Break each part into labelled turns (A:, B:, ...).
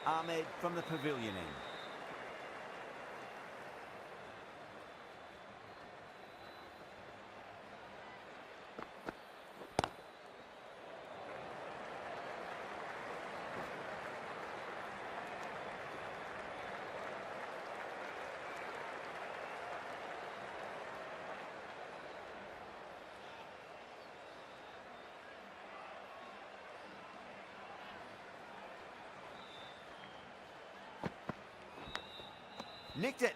A: Ahmed from the pavilion end. Nicked it.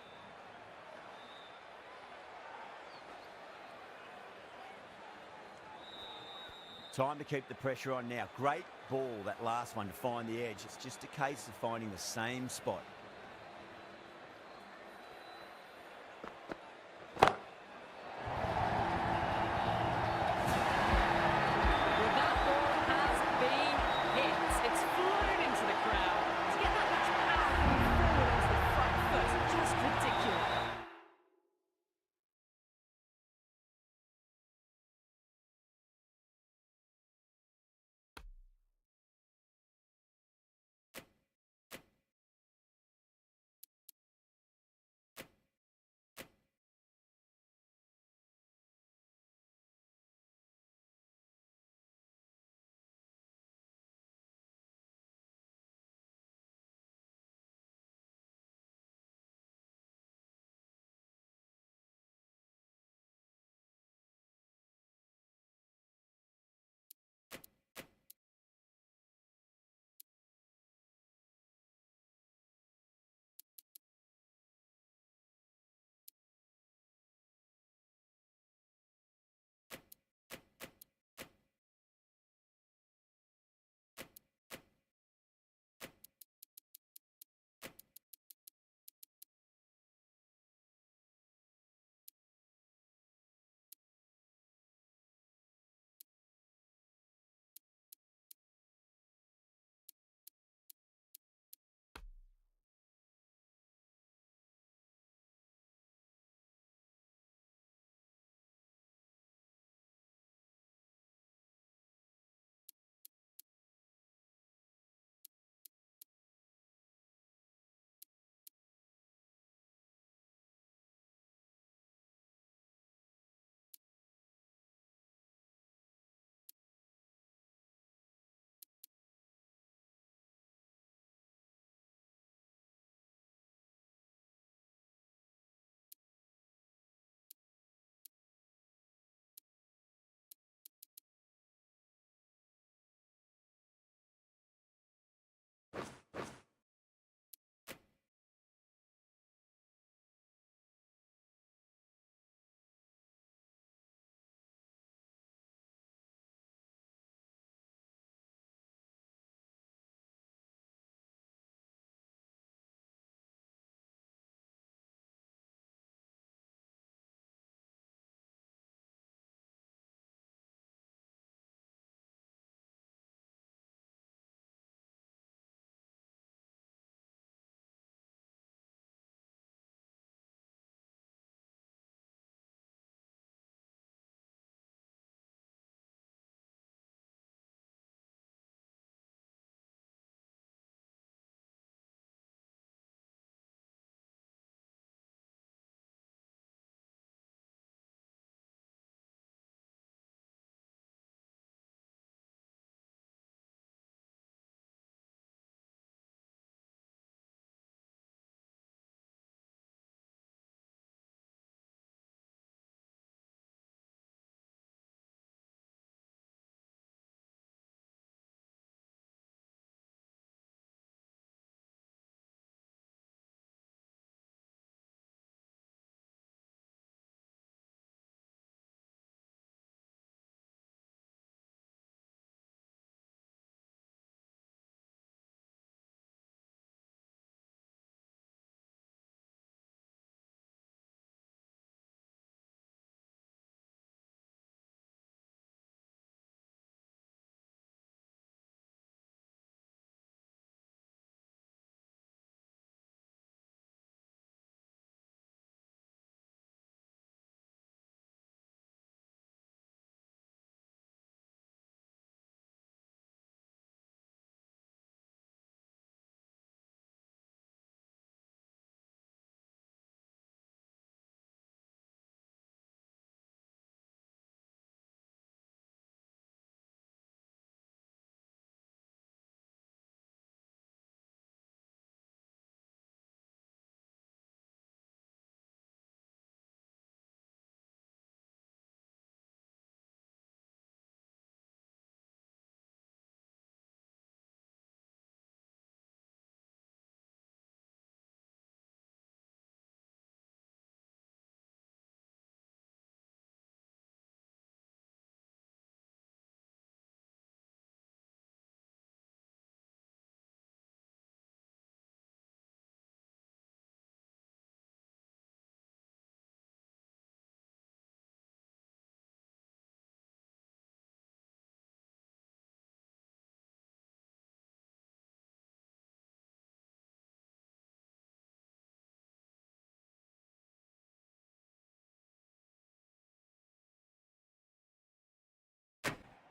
A: Time to keep the pressure on now. Great ball, that last one, to find the edge. It's just a case of finding the same spot.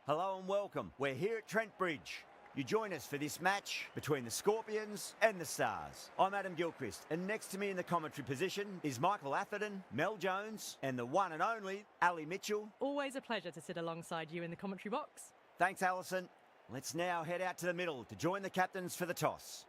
A: Hello and welcome. We're here at Trent Bridge. You join us for this match between the Scorpions and the Stars. I'm Adam Gilchrist, and next to me in the commentary position is Michael Atherton, Mel Jones, and the one and only Ali Mitchell.
B: Always a pleasure to sit alongside you in the commentary box.
A: Thanks, Alison. Let's now head out to the middle to join the captains for the toss.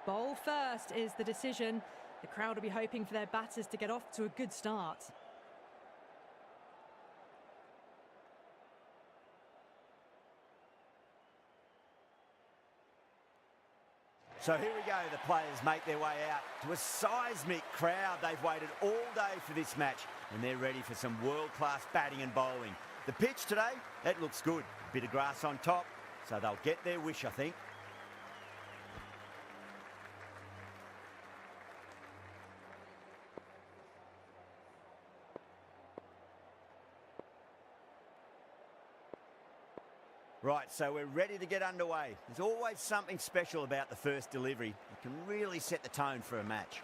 B: Bowl first is the decision. The crowd will be hoping for their batters to get off to a good start.
A: So here we go, the players make their way out to a seismic crowd. They've waited all day for this match and they're ready for some world-class batting and bowling. The pitch today, it looks good. A bit of grass on top, so they'll get their wish, I think. Right, so we're ready to get underway. There's always something special about the first delivery. It can really set the tone for a match.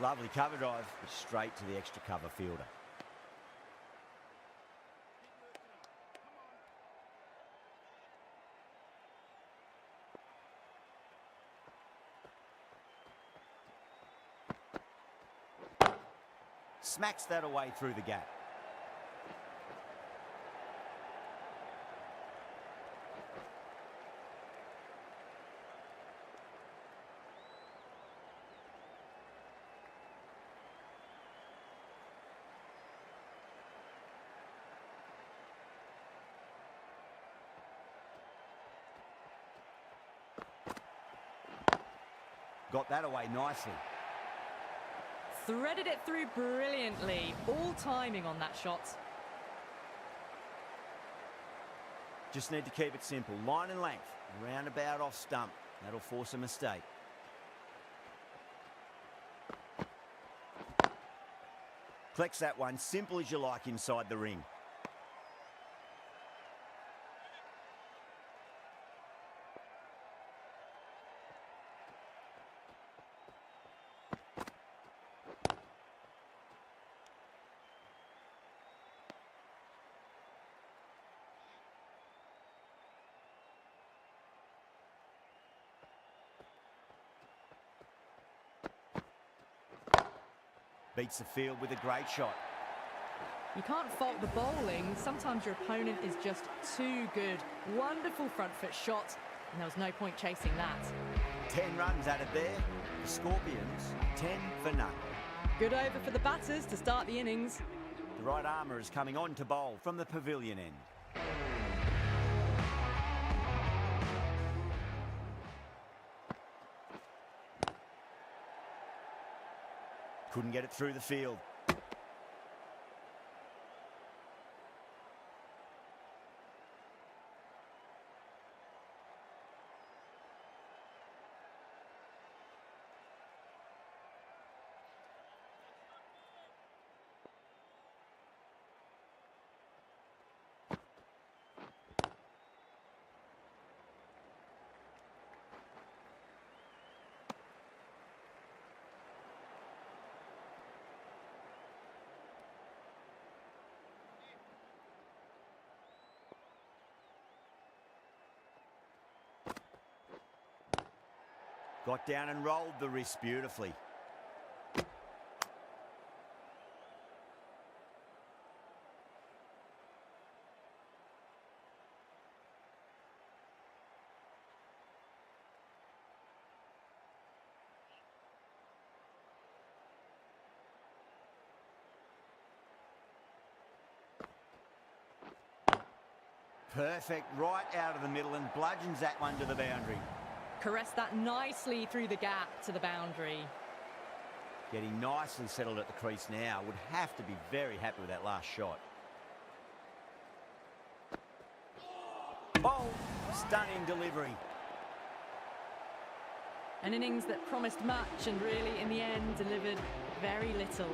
A: Lovely cover drive, straight to the extra cover fielder. Smacks that away through the gap. Got that away nicely.
B: Threaded it through brilliantly. All timing on that shot.
A: Just need to keep it simple. Line and length. Roundabout off stump. That'll force a mistake. Collects that one. Simple as you like inside the ring. Beats the field with a great shot.
B: You can't fault the bowling. Sometimes your opponent is just too good. Wonderful front foot shot, and there was no point chasing that.
A: 10 runs added there. The Scorpions, 10 for none.
B: Good over for the batters to start the innings.
A: The right armour is coming on to bowl from the pavilion end. Couldn't get it through the field. Got down and rolled the wrist beautifully. Perfect, right out of the middle and bludgeons that one to the boundary.
B: Caressed that nicely through the gap to the boundary.
A: Getting nicely settled at the crease now. Would have to be very happy with that last shot. Oh, stunning delivery.
B: An innings that promised much and really in the end delivered very little.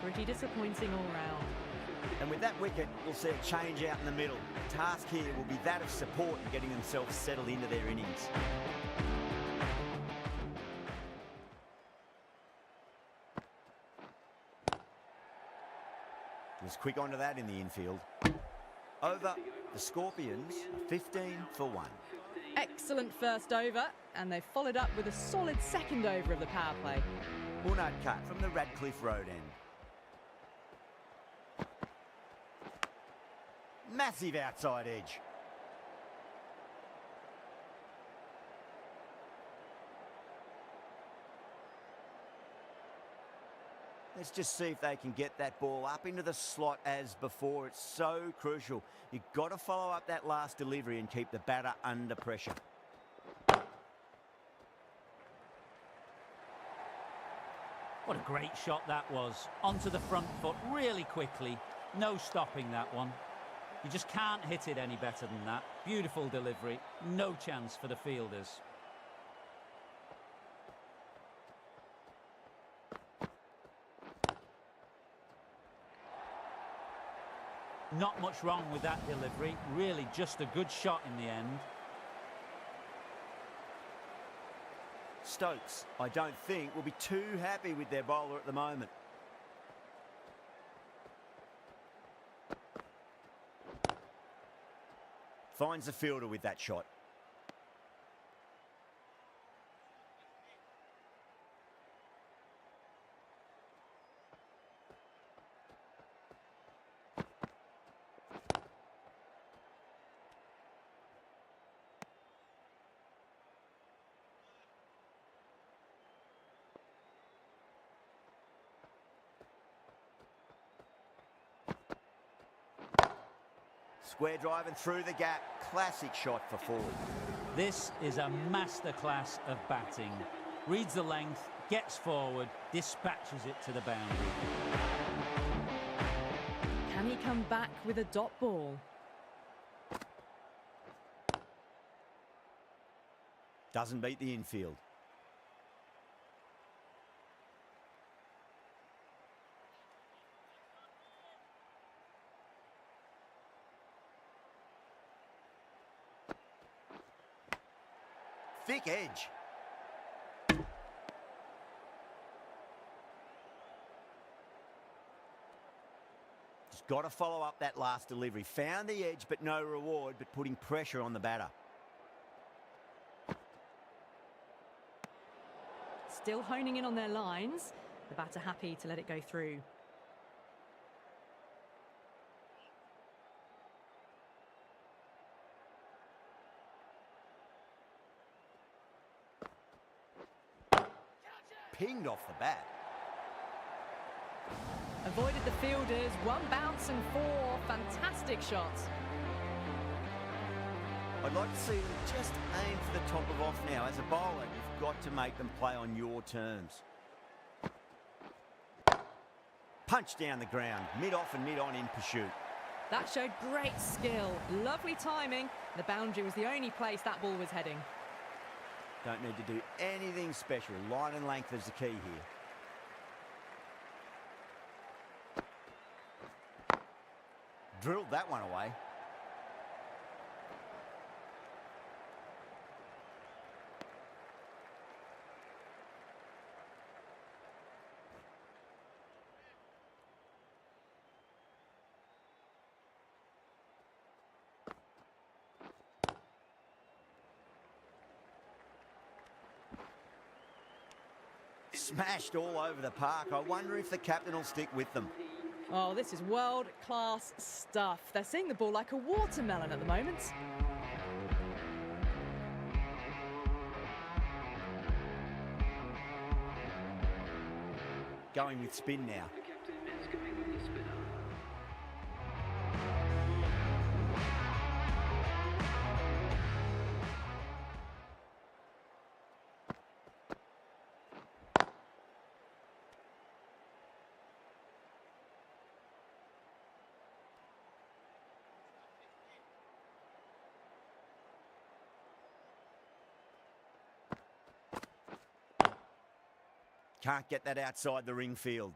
B: Pretty disappointing all round.
A: And with that wicket, we'll see a change out in the middle. The task here will be that of support and getting themselves settled into their innings. Was quick onto that in the infield. Over, the Scorpions are 15 for 1.
B: Excellent first over, and they followed up with a solid second over of the power play.
A: Unad cut from the Radcliffe Road end. Massive outside edge. Let's just see if they can get that ball up into the slot as before. It's so crucial. You've got to follow up that last delivery and keep the batter under pressure.
C: What a great shot that was. Onto the front foot really quickly. No stopping that one. You just can't hit it any better than that. Beautiful delivery. No chance for the fielders. Not much wrong with that delivery. Really just a good shot in the end.
A: Stokes, I don't think, will be too happy with their bowler at the moment. Finds the fielder with that shot. Square drive and through the gap. Classic shot for 4.
C: This is a masterclass of batting. Reads the length, gets forward, dispatches it to the boundary.
B: Can he come back with a dot ball?
A: Doesn't beat the infield. Thick edge. Just got to follow up that last delivery. Found the edge, but no reward, but putting pressure on the batter.
B: Still honing in on their lines. The batter happy to let it go through.
A: Pinged off the bat.
B: Avoided the fielders, 1 bounce and 4 fantastic shots.
A: I'd like to see them just aim for the top of off now. As a bowler, you've got to make them play on your terms. Punch down the ground, mid-off and mid-on in pursuit.
B: That showed great skill, lovely timing. The boundary was the only place that ball was heading.
A: Don't need to do anything special. Line and length is the key here. Drilled that one away. Smashed all over the park. I wonder if the captain will stick with them.
B: Oh, this is world-class stuff. They're seeing the ball like a watermelon at the moment.
A: Going with spin now. Can't get that outside the ring field.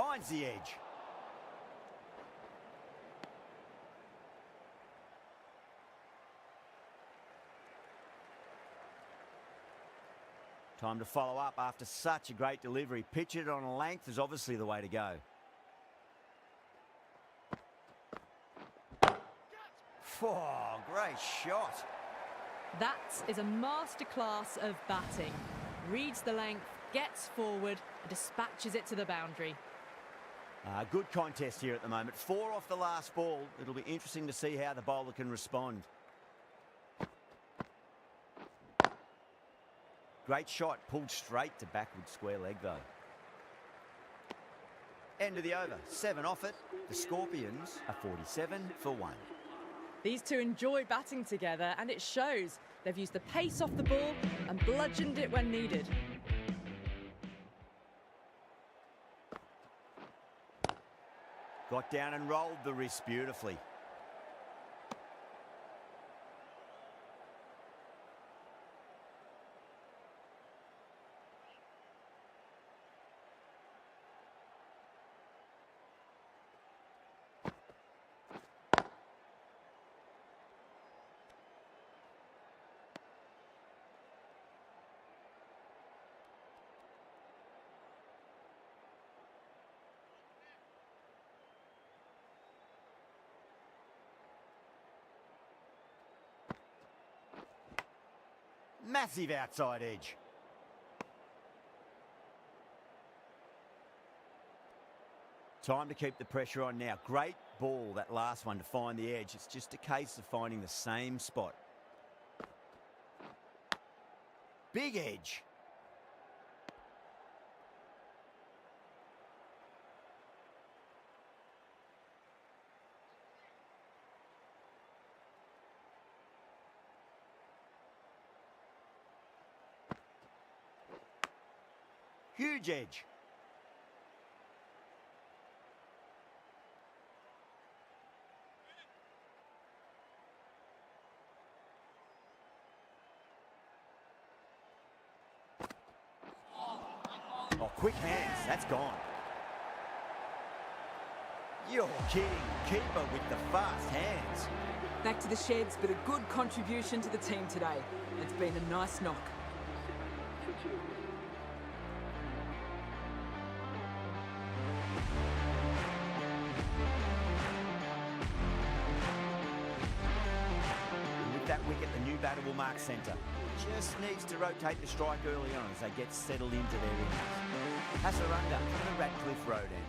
A: finds the edge. Time to follow up after such a great delivery. Pitch it on a length is obviously the way to go. Oh, great shot.
B: That is a masterclass of batting. Reads the length, gets forward, and dispatches it to the boundary.
A: Good contest here at the moment. 4 off the last ball. It'll be interesting to see how the bowler can respond. Great shot, pulled straight to backward square leg though. End of the over, 7 off it. The Scorpions are 47 for 1.
B: These two enjoy batting together, and it shows. They've used the pace off the ball and bludgeoned it when needed.
A: Got down and rolled the wrist beautifully. Massive outside edge. Time to keep the pressure on now. Great ball, that last one, to find the edge. It's just a case of finding the same spot. Big edge. Huge edge. Oh, quick hands, that's gone. You're kidding. Keeper with the fast hands.
D: Back to the sheds, but a good contribution to the team today. It's been a nice knock.
A: With that wicket, the new batter will mark centre. Just needs to rotate the strike early on as they get settled into their innings. Hasaranga from the Radcliffe Road end.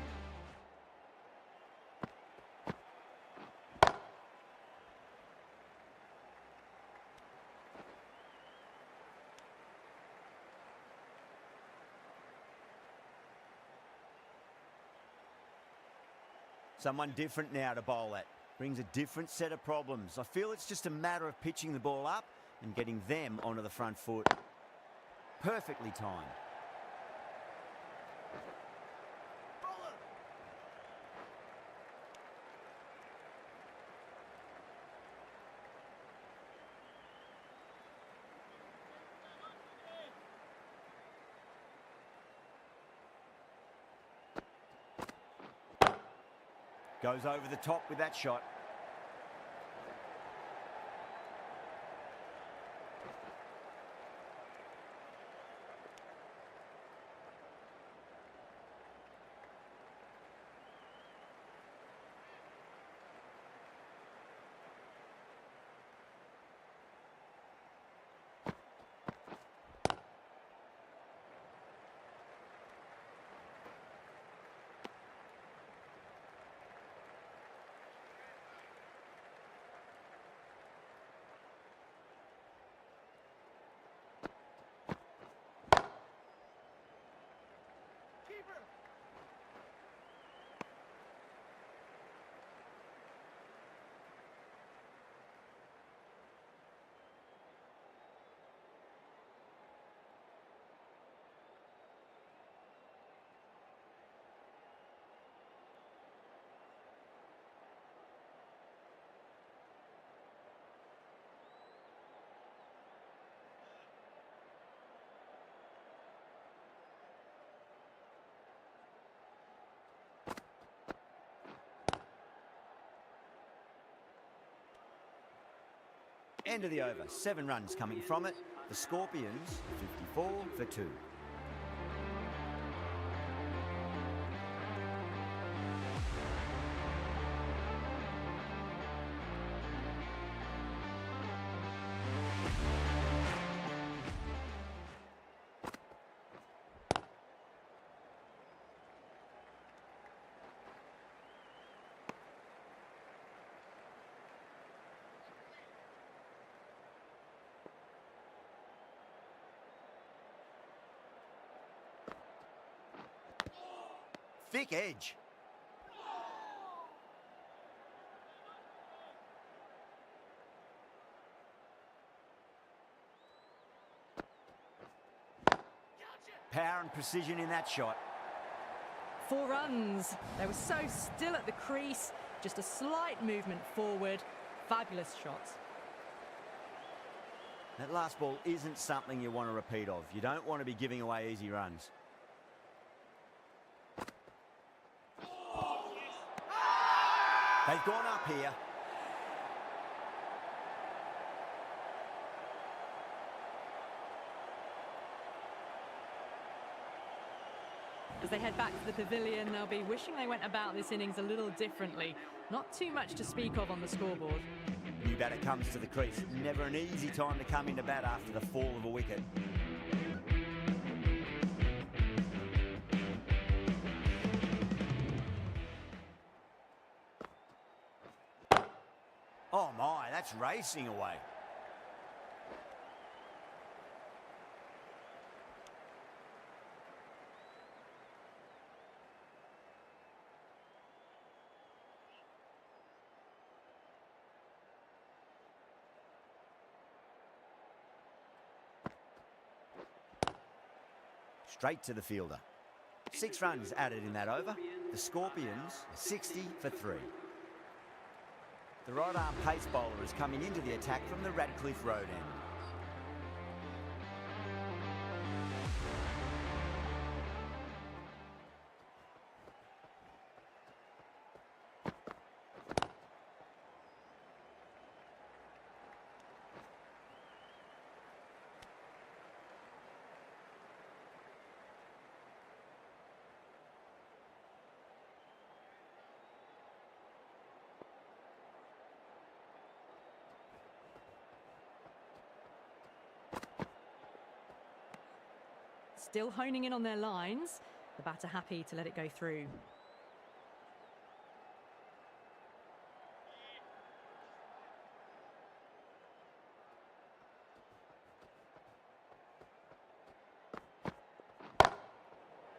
A: Someone different now to bowl at. Brings a different set of problems. I feel it's just a matter of pitching the ball up and getting them onto the front foot. Perfectly timed. Goes over the top with that shot. End of the over, 7 runs coming from it. The Scorpions, 54 for 2. Thick edge. Power and precision in that shot.
B: 4 runs. They were so still at the crease, just a slight movement forward. Fabulous shots.
A: That last ball isn't something you want to repeat of. You don't want to be giving away easy runs. They've gone up here.
B: As they head back to the pavilion, they'll be wishing they went about this innings a little differently. Not too much to speak of on the scoreboard.
A: New batter comes to the crease. Never an easy time to come into bat after the fall of a wicket. Oh my, that's racing away. Straight to the fielder. 6 runs added in that over. The Scorpions, 60 for 3. The right-arm pace bowler is coming into the attack from the Radcliffe Road end.
B: Still honing in on their lines. The batter happy to let it go through.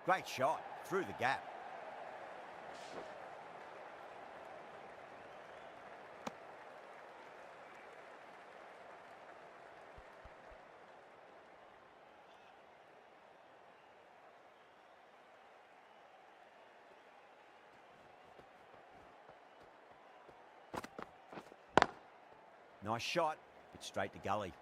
A: Great shot through the gap. Nice shot, but straight to gully.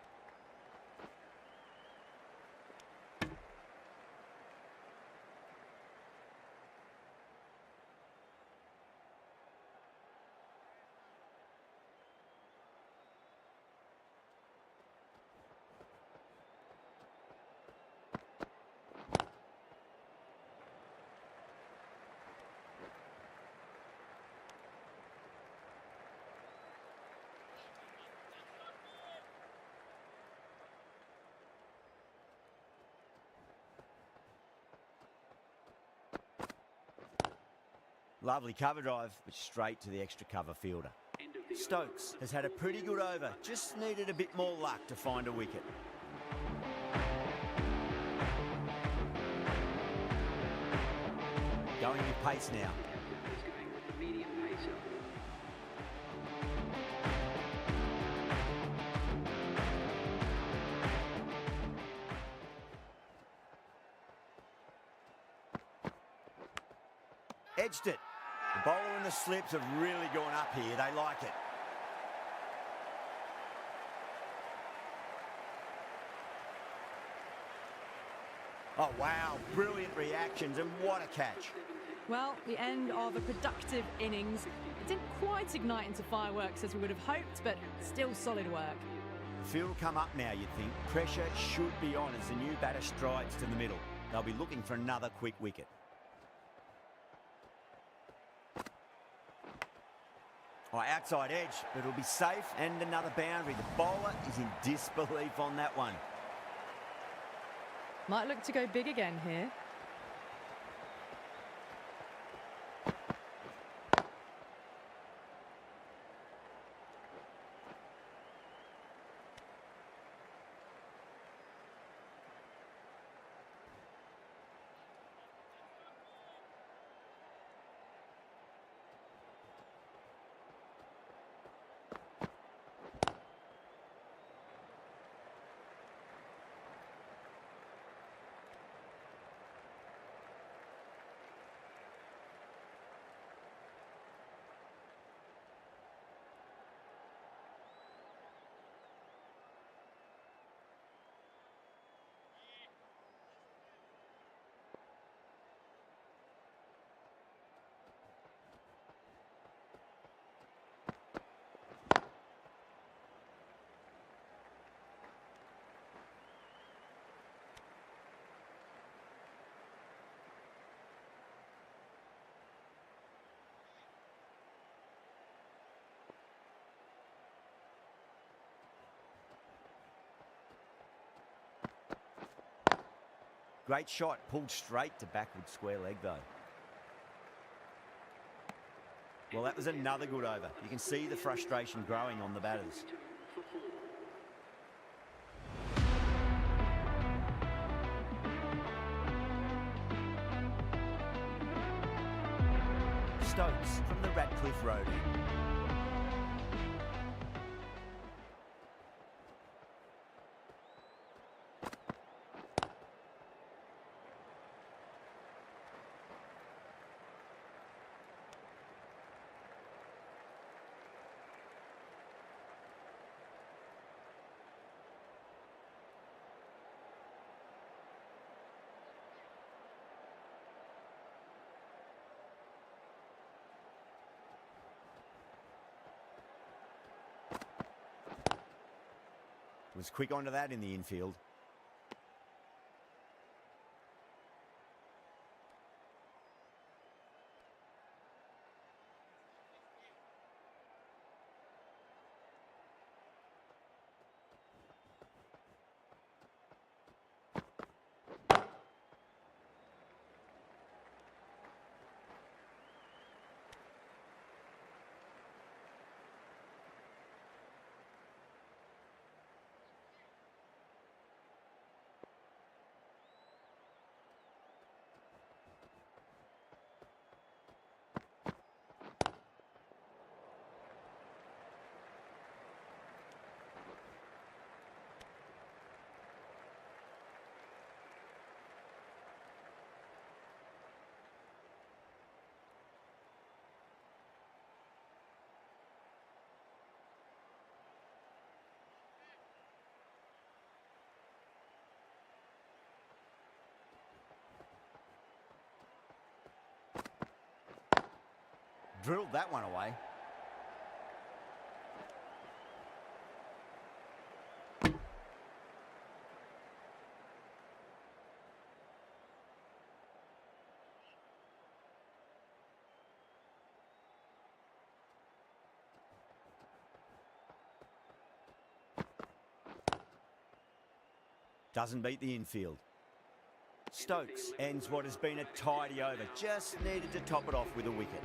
A: Lovely cover drive, but straight to the extra cover fielder. Stokes has had a pretty good over, just needed a bit more luck to find a wicket. Going with pace now. Edged it. The bowler and the slips have really gone up here. They like it. Oh, wow. Brilliant reactions, and what a catch.
B: Well, the end of a productive innings. It didn't quite ignite into fireworks as we would have hoped, but still solid work.
A: The field will come up now, you'd think. Pressure should be on as the new batter strides to the middle. They'll be looking for another quick wicket. Oh, outside edge, but it'll be safe and another boundary. The bowler is in disbelief on that one.
B: Might look to go big again here.
A: Great shot, pulled straight to backward square leg though. Well, that was another good over. You can see the frustration growing on the batters. Stokes from the Radcliffe Road end. Was quick onto that in the infield. Drilled that one away. Doesn't beat the infield. Stokes ends what has been a tidy over. Just needed to top it off with a wicket.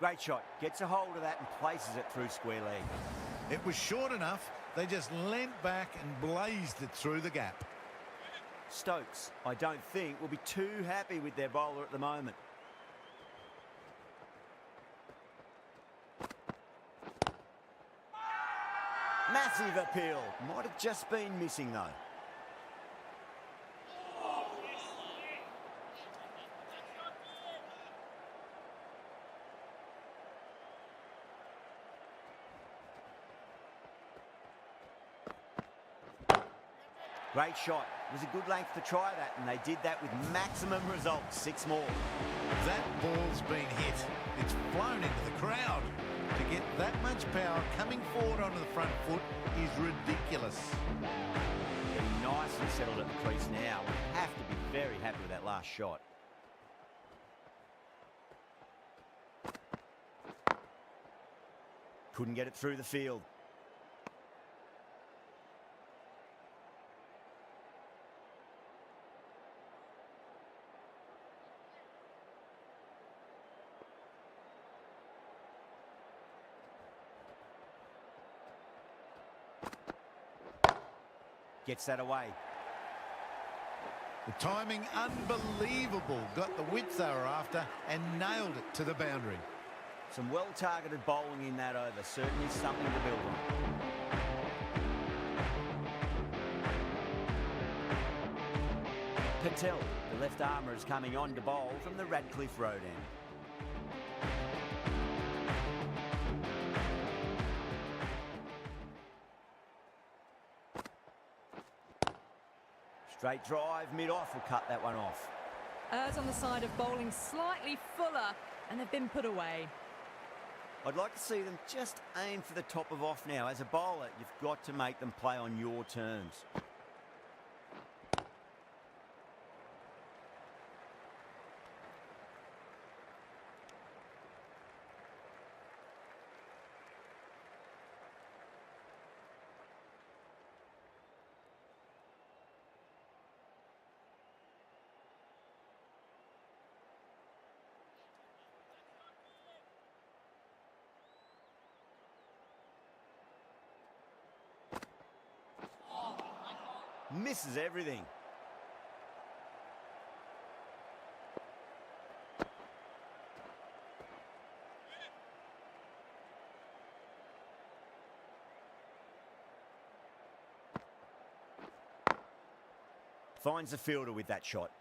A: Great shot. Gets a hold of that and places it through square leg.
E: It was short enough. They just leant back and blazed it through the gap.
A: Stokes, I don't think, will be too happy with their bowler at the moment. Massive appeal. Might have just been missing though. Great shot. It was a good length to try that, and they did that with maximum results. 6 more.
E: That ball's been hit. It's flown into the crowd. To get that much power coming forward onto the front foot is ridiculous.
A: Getting nicely settled at the crease now. We have to be very happy with that last shot. Couldn't get it through the field. Gets that away.
E: The timing unbelievable. Got the width they were after and nailed it to the boundary.
A: Some well-targeted bowling in that over. Certainly something to build on. Patel, the left armour, is coming on to bowl from the Radcliffe Road end. Straight drive, mid-off will cut that one off.
B: Errs on the side of bowling slightly fuller, and they've been put away.
A: I'd like to see them just aim for the top of off now. As a bowler, you've got to make them play on your terms. Misses everything. Finds the fielder with that shot.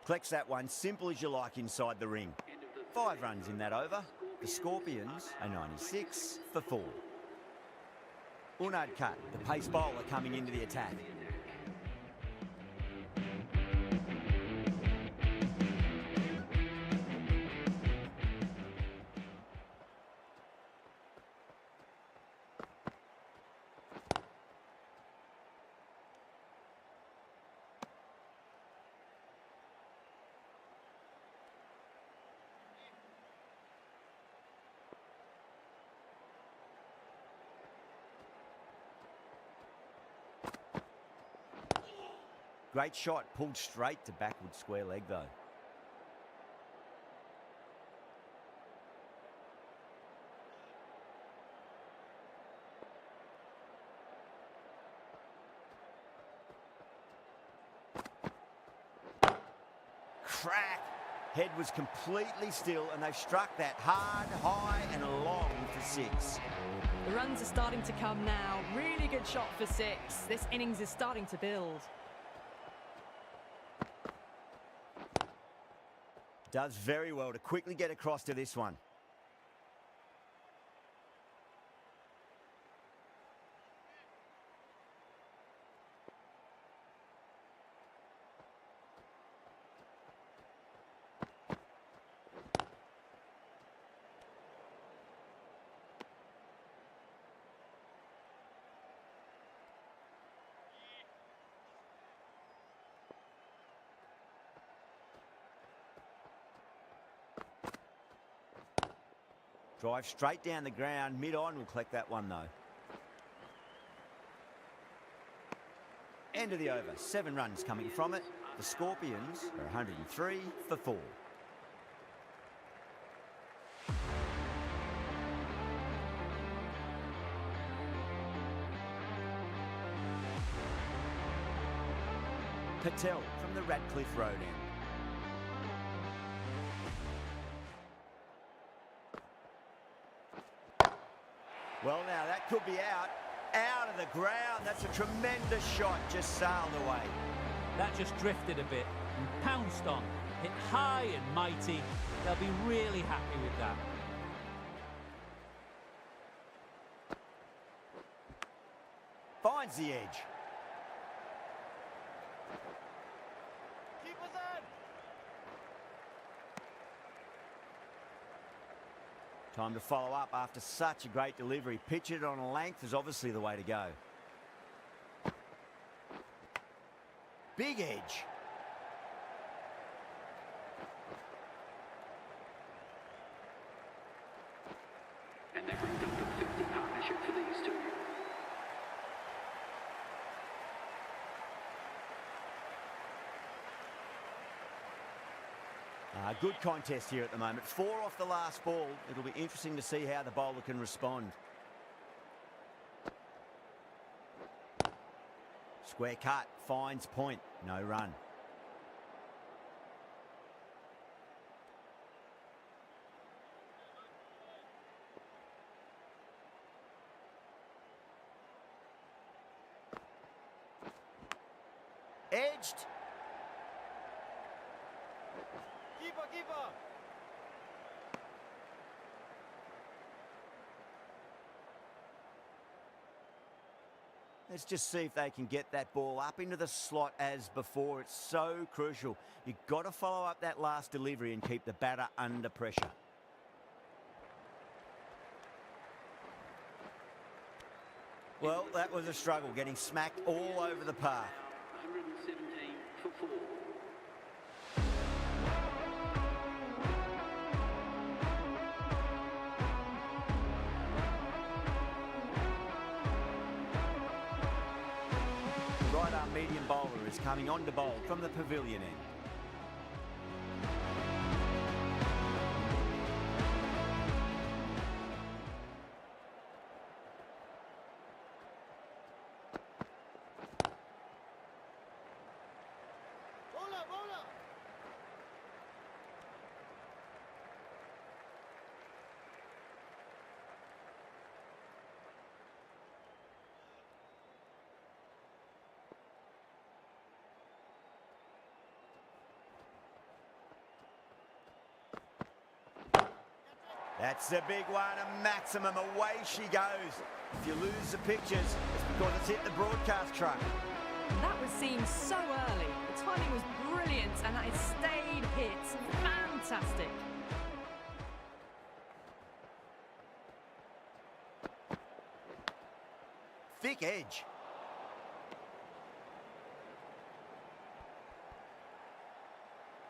A: Collects that one, simple as you like, inside the ring. 5 runs in that over. The Scorpions are 96 for 4. Unad Cut, the pace bowler, coming into the attack. Great shot, pulled straight to backward square leg though. Crack! Head was completely still and they've struck that hard, high and long for 6.
B: The runs are starting to come now. Really good shot for 6. This innings is starting to build.
A: Does very well to quickly get across to this one. Drive straight down the ground. Mid-on will collect that one, though. End of the over. 7 runs coming from it. The Scorpions are 103 for 4. Patel from the Radcliffe Road end. Well, now that could be out of the ground. That's a tremendous shot, just sailed away.
C: That just drifted a bit and pounced on. Hit high and mighty. They'll be really happy with that.
A: Finds the edge. Time to follow up after such a great delivery. Pitch it on a length is obviously the way to go. Big edge.
F: And they've rigged up a 50 partnership for these two.
A: Good contest here at the moment. 4 off the last ball. It'll be interesting to see how the bowler can respond. Square cut, finds point, no run. Edged. Keeper. Let's just see if they can get that ball up into the slot as before. It's so crucial. You've got to follow up that last delivery and keep the batter under pressure. Well, that was a struggle, getting smacked all over the park.
F: 117 for 4.
A: Right arm medium bowler is coming on to bowl from the pavilion end. That's a big one, a maximum. Away she goes. If you lose the pictures, it's because it's hit the broadcast truck.
B: That was seen so early. The timing was brilliant and it stayed hit. Fantastic.
A: Thick edge.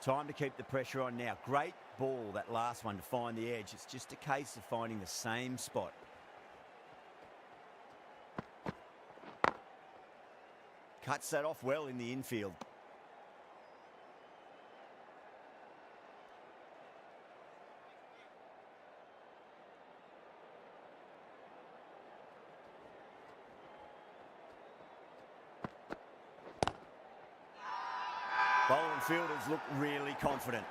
A: Time to keep the pressure on now. Great ball, that last one, to find the edge. It's just a case of finding the same spot. Cuts that off well in the infield. Bowling fielders look really confident.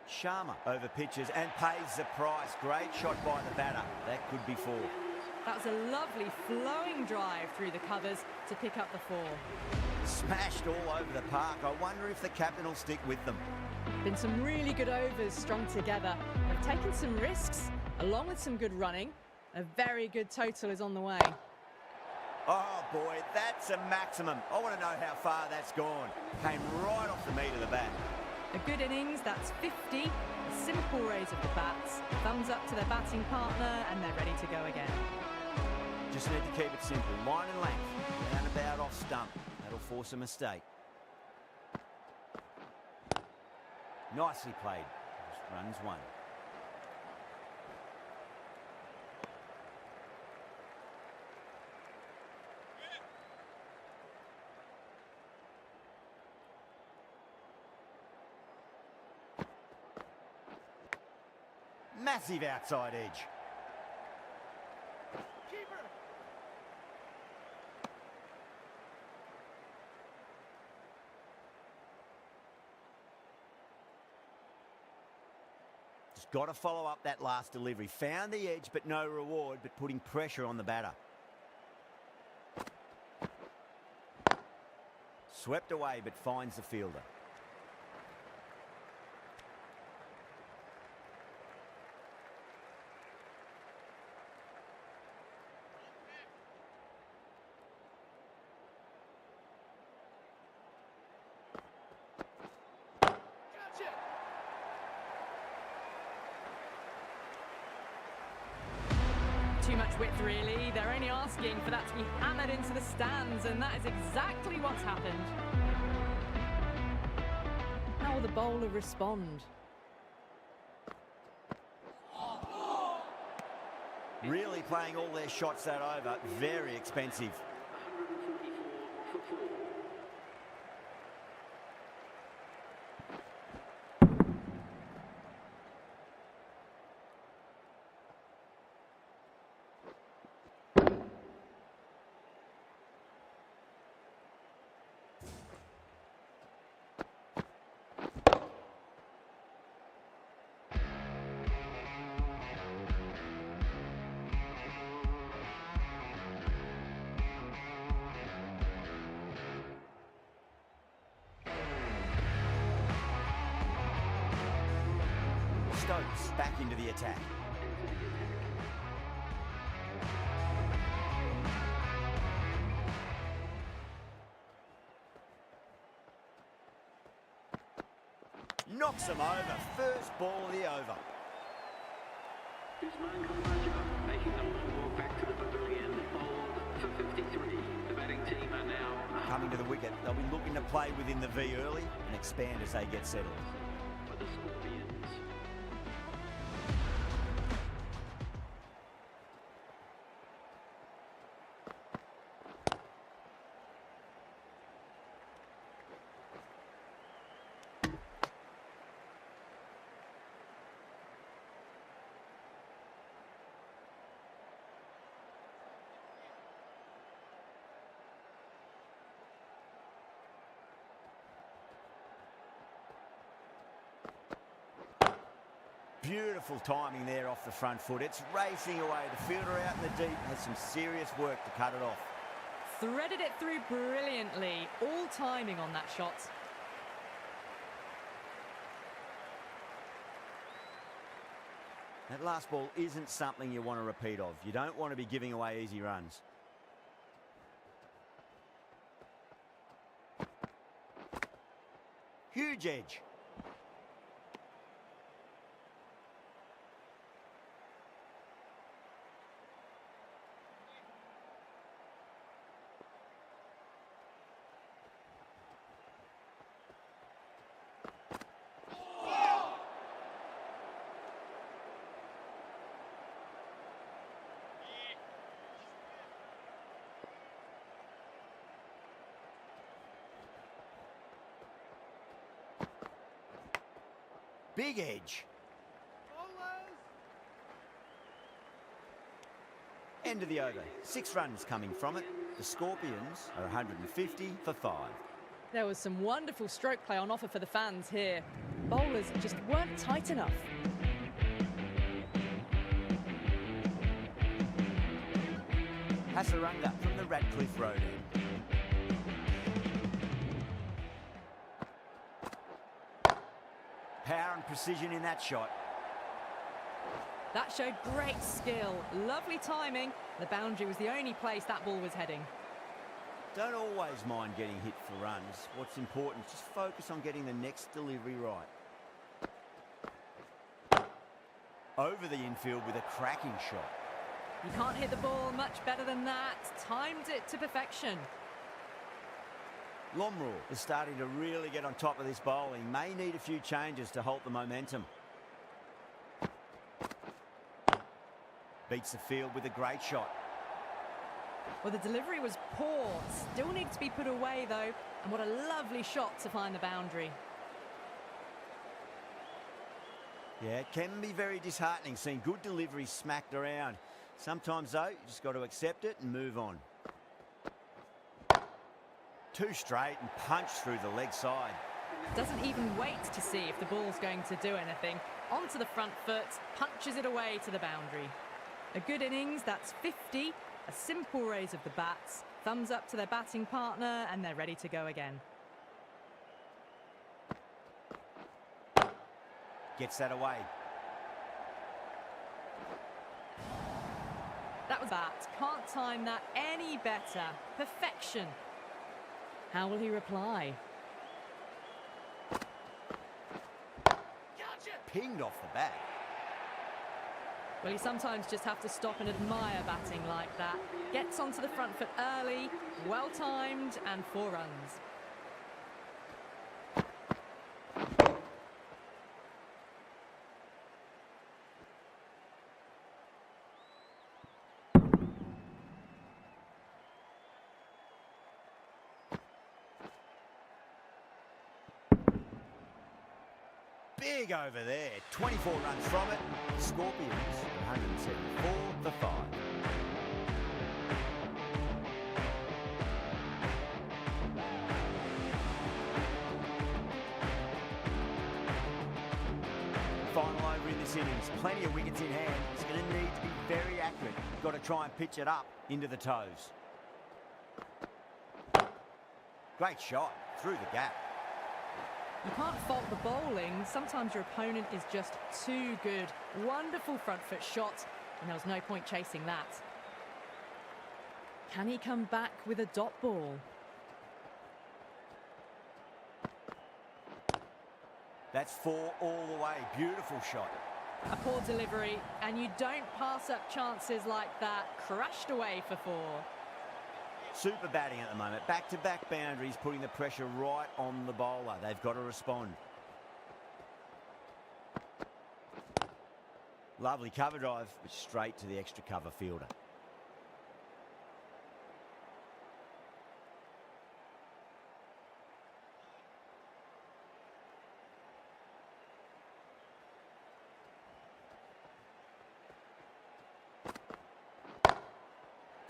A: Sharma over pitches and pays the price. Great shot by the batter. That could be 4.
B: That was a lovely flowing drive through the covers to pick up the 4.
A: Smashed all over the park. I wonder if the captain will stick with them.
B: Been some really good overs strung together. They've taken some risks, along with some good running. A very good total is on the way.
A: Oh boy, that's a maximum. I want to know how far that's gone. Came right off the meat of the bat.
B: A good innings, that's 50. Simple raise of the bats, thumbs up to their batting partner, and they're ready to go again.
A: Just need to keep it simple. Line and length. Round about off stump. That'll force a mistake. Nicely played. Just runs one. Massive outside edge. Just got to follow up that last delivery. Found the edge, but no reward, but putting pressure on the batter. Swept away, but finds the fielder.
B: Too much width, really. They're only asking for that to be hammered into the stands, and that is exactly what's happened. How will the bowler respond?
A: Really playing all their shots that over. Very expensive.
F: 144 for 4.
A: Stokes back into the attack. Knocks him over. First ball of the over.
F: Usman Khawaja making the long walk back to the pavilion, bowled for 53. The batting team are now
A: Coming to the wicket. They'll be looking to play within the V early and expand as they get settled.
F: for the Scorpions.
A: Beautiful timing there off the front foot. It's racing away. The fielder out in the deep has some serious work to cut it off.
B: Threaded it through brilliantly. All timing on that shot.
A: That last ball isn't something you want to repeat of. You don't want to be giving away easy runs. Huge edge. Big edge. End of the over. 6 runs coming from it. The Scorpions are 150 for 5.
B: There was some wonderful stroke play on offer for the fans here. Bowlers just weren't tight enough.
A: Hasaranga from the Radcliffe Road end. Power and precision in that shot.
B: That showed great skill. Lovely timing. The boundary was the only place that ball was heading.
A: Don't always mind getting hit for runs. What's important is just focus on getting the next delivery right. over the infield with a cracking shot.
B: You can't hit the ball much better than that. Timed it to perfection.
A: Lomrul is starting to really get on top of this bowling. May need a few changes to halt the momentum. Beats the field with a great shot.
B: Well, the delivery was poor. Still needs to be put away, though. And what a lovely shot to find the boundary.
A: Yeah, it can be very disheartening seeing good delivery smacked around. Sometimes, though, you just got to accept it and move on. Too straight and punched through the leg side.
B: Doesn't even wait to see if the ball's going to do anything. Onto the front foot, punches it away to the boundary. A good innings, that's 50. A simple raise of the bats. Thumbs up to their batting partner, and they're ready to go again.
A: Gets that away.
B: That was that. Can't time that any better. Perfection. How will he reply?
A: Pinged off the bat.
B: Well, you sometimes just have to stop and admire batting like that. Gets onto the front foot early, well timed, and 4 runs.
A: Big over there. 24 runs from it. Scorpions 174 for 5. Final over in this innings. Plenty of wickets in hand. It's going to need to be very accurate. Got to try and pitch it up into the toes. Great shot through the gap.
B: You can't fault the bowling. Sometimes your opponent is just too good. Wonderful front foot shot, and there was no point chasing that. Can he come back with a dot ball?
A: That's 4 all the way. Beautiful shot.
B: A poor delivery, and you don't pass up chances like that. Crashed away for 4.
A: Super batting at the moment. Back-to-back boundaries, putting the pressure right on the bowler. They've got to respond. Lovely cover drive, but straight to the extra cover fielder.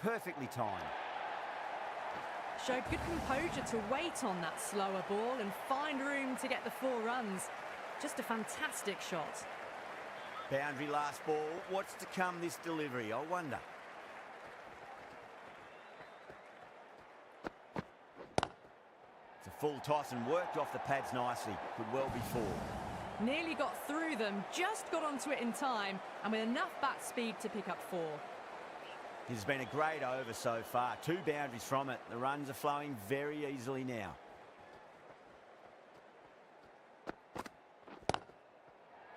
A: Perfectly timed.
B: Showed good composure to wait on that slower ball and find room to get the 4 runs. Just a fantastic shot.
A: Boundary last ball. What's to come this delivery, I wonder. It's a full toss and worked off the pads nicely. Could well be 4.
B: Nearly got through them, just got onto it in time, and with enough bat speed to pick up 4.
A: This has been a great over so far. 2 boundaries from it. The runs are flowing very easily now.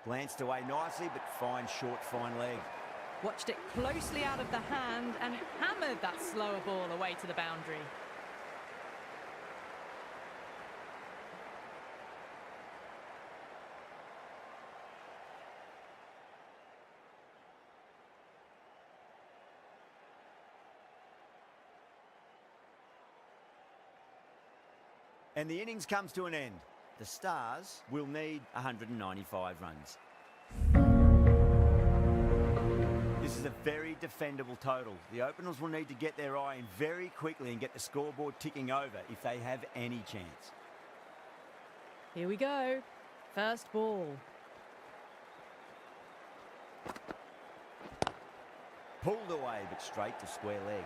A: Glanced away nicely, but fine short, fine leg.
B: Watched it closely out of the hand and hammered that slower ball away to the boundary.
A: And the innings comes to an end. The Stars will need 195 runs. This is a very defendable total. The openers will need to get their eye in very quickly and get the scoreboard ticking over if they have any chance.
B: Here we go. First ball.
A: Pulled away, but straight to square leg.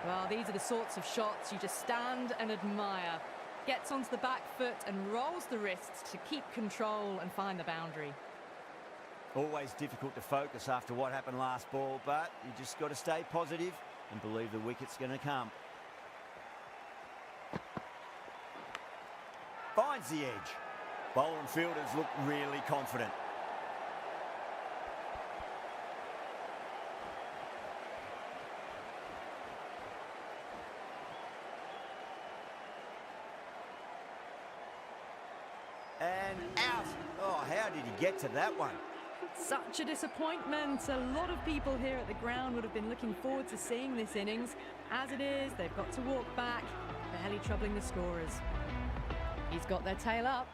B: Well, these are the sorts of shots you just stand and admire. Gets onto the back foot and rolls the wrists to keep control and find the boundary.
A: Always difficult to focus after what happened last ball, but you just got to stay positive and believe the wicket's going to come. Finds the edge. Bowler and fielders look really confident. And out. Oh, how did he get to that one?
B: Such a disappointment. A lot of people here at the ground would have been looking forward to seeing this innings. As it is, they've got to walk back, barely troubling the scorers. He's got their tail up.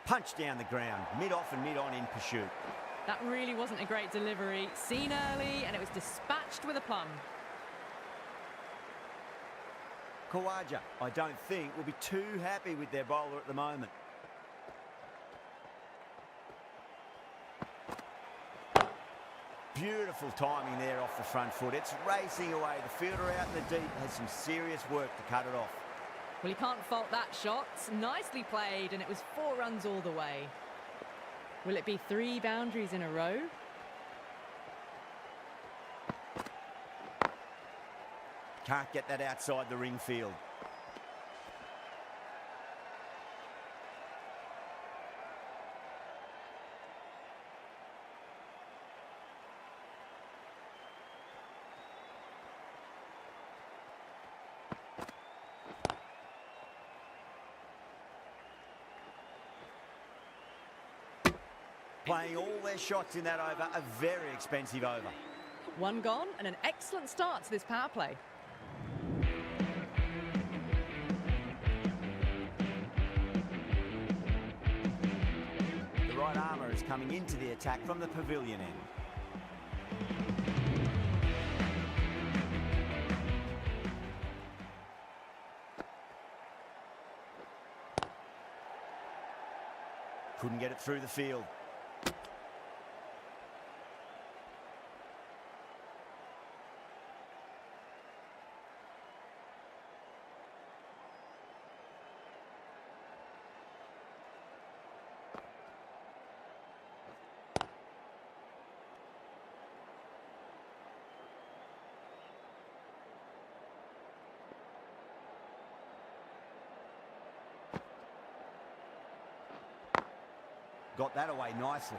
A: Punch down the ground, mid-off and mid-on in pursuit.
B: That really wasn't a great delivery. Seen early, and it was dispatched with a plum.
A: Khawaja, I don't think, will be too happy with their bowler at the moment. Beautiful timing there off the front foot. It's racing away. The fielder out in the deep has some serious work to cut it off.
B: Well, you can't fault that shot. Nicely played, and it was 4 runs all the way. Will it be 3 boundaries in a row?
A: Can't get that outside the ring field. Playing all their shots in that over, a very expensive over.
B: 1 gone, and an excellent start to this power play.
A: The right armour is coming into the attack from the pavilion end. Couldn't get it through the field. Got that away nicely.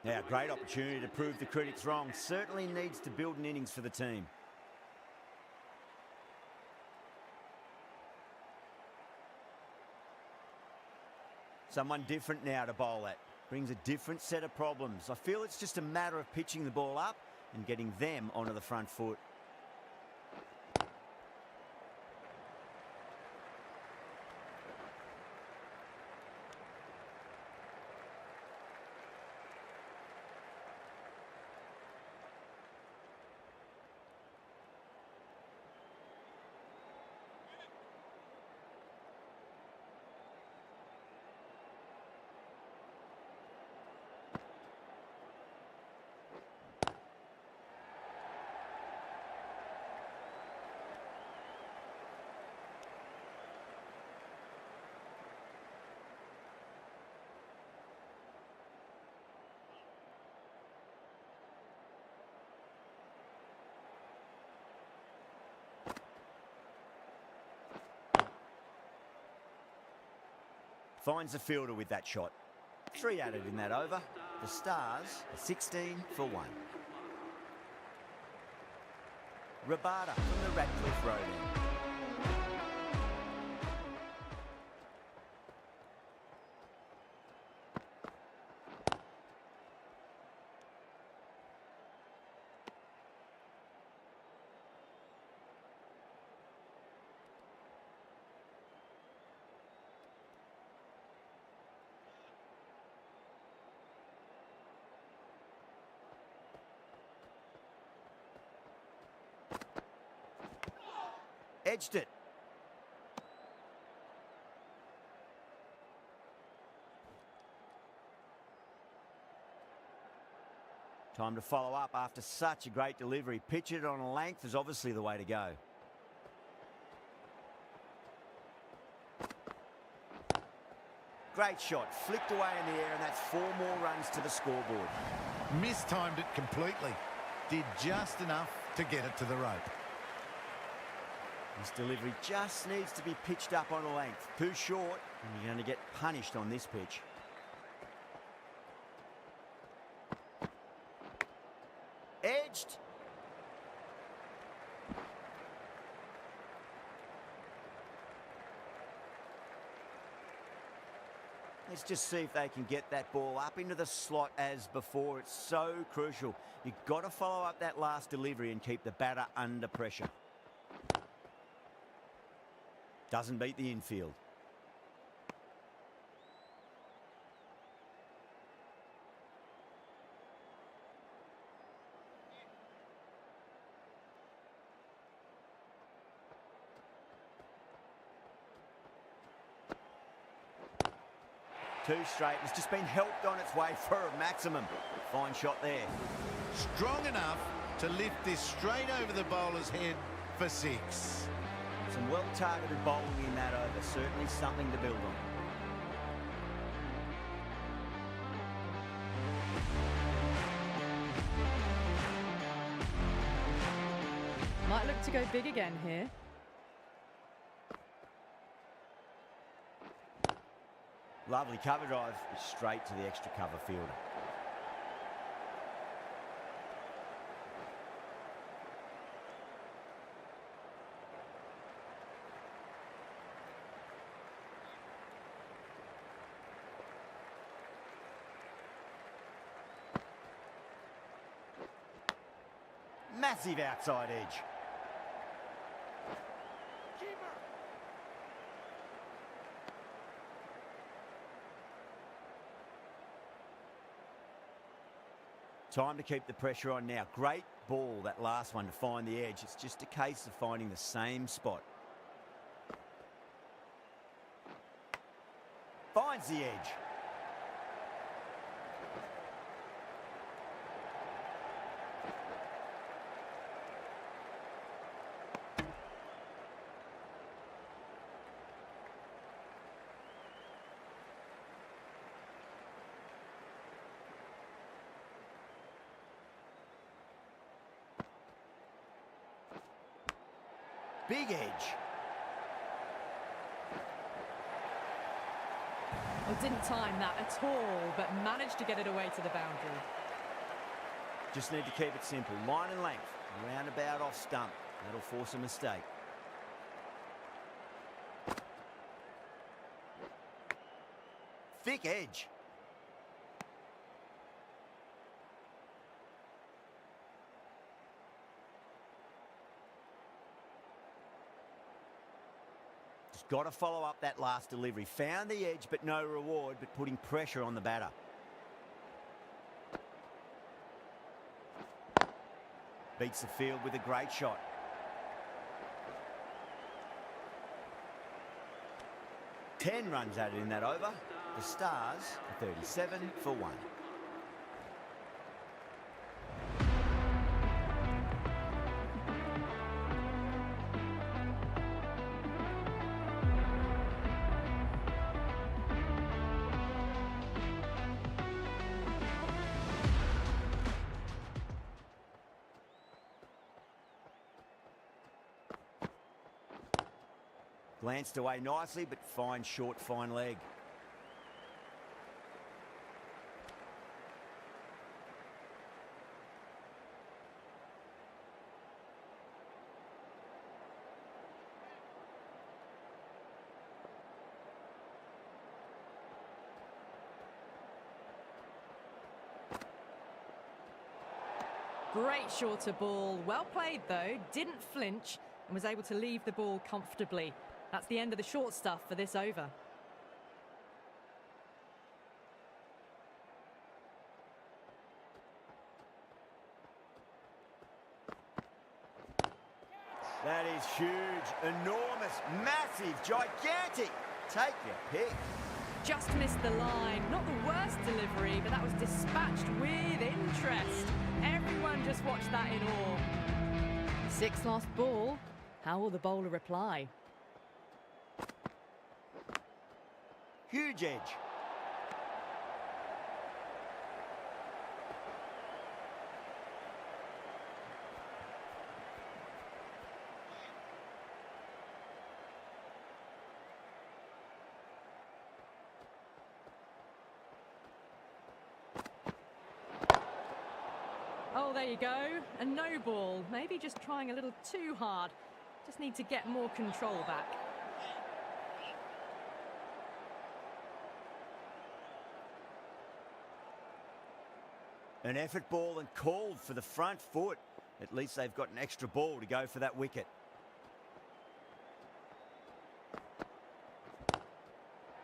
A: Now, great opportunity to prove the critics wrong. Certainly needs to build an innings for the team. Someone different now to bowl at. Brings a different set of problems. I feel it's just a matter of pitching the ball up and getting them onto the front foot. Finds the fielder with that shot. 3 added in that over. The Stars are 16 for 1. Rabada from the Radcliffe Road end. Edged it. Time to follow up after such a great delivery. Pitch it on a length is obviously the way to go. Great shot, flicked away in the air, and that's 4 more runs to the scoreboard.
E: Mistimed it completely. Did just enough to get it to the rope.
A: This delivery just needs to be pitched up on a length. Too short, and you're going to get punished on this pitch. Edged. Let's just see if they can get that ball up into the slot as before. It's so crucial. You've got to follow up that last delivery and keep the batter under pressure. Doesn't beat the infield. Too straight. It's just been helped on its way for a maximum. Fine shot there.
E: Strong enough to lift this straight over the bowler's head for 6.
A: Some well-targeted bowling in that over. Certainly something to build on.
B: Might look to go big again here.
A: Lovely cover drive, straight to the extra cover fielder. Massive outside edge. Time to keep the pressure on now. Great ball, that last one, to find the edge. It's just a case of finding the same spot. Finds the edge. Big edge.
B: Well, didn't time that at all, but managed to get it away to the boundary.
A: Just need to keep it simple. Line and length. Roundabout off stump. That'll force a mistake. Thick edge. Got to follow up that last delivery. Found the edge, but no reward, but putting pressure on the batter. Beats the field with a great shot. Ten runs added in that over. The Stars are 37 for 1. Glanced away nicely, but fine short, fine leg.
B: Great shorter ball. Well played, though. Didn't flinch and was able to leave the ball comfortably. That's the end of the short stuff for this over.
A: That is huge, enormous, massive, gigantic. Take your pick.
B: Just missed the line. Not the worst delivery, but that was dispatched with interest. Everyone just watched that in awe. 6 last ball. How will the bowler reply?
A: Huge edge.
B: Oh, there you go. A no ball. Maybe just trying a little too hard. Just need to get more control back.
A: An effort ball and called for the front foot. At least they've got an extra ball to go for that wicket.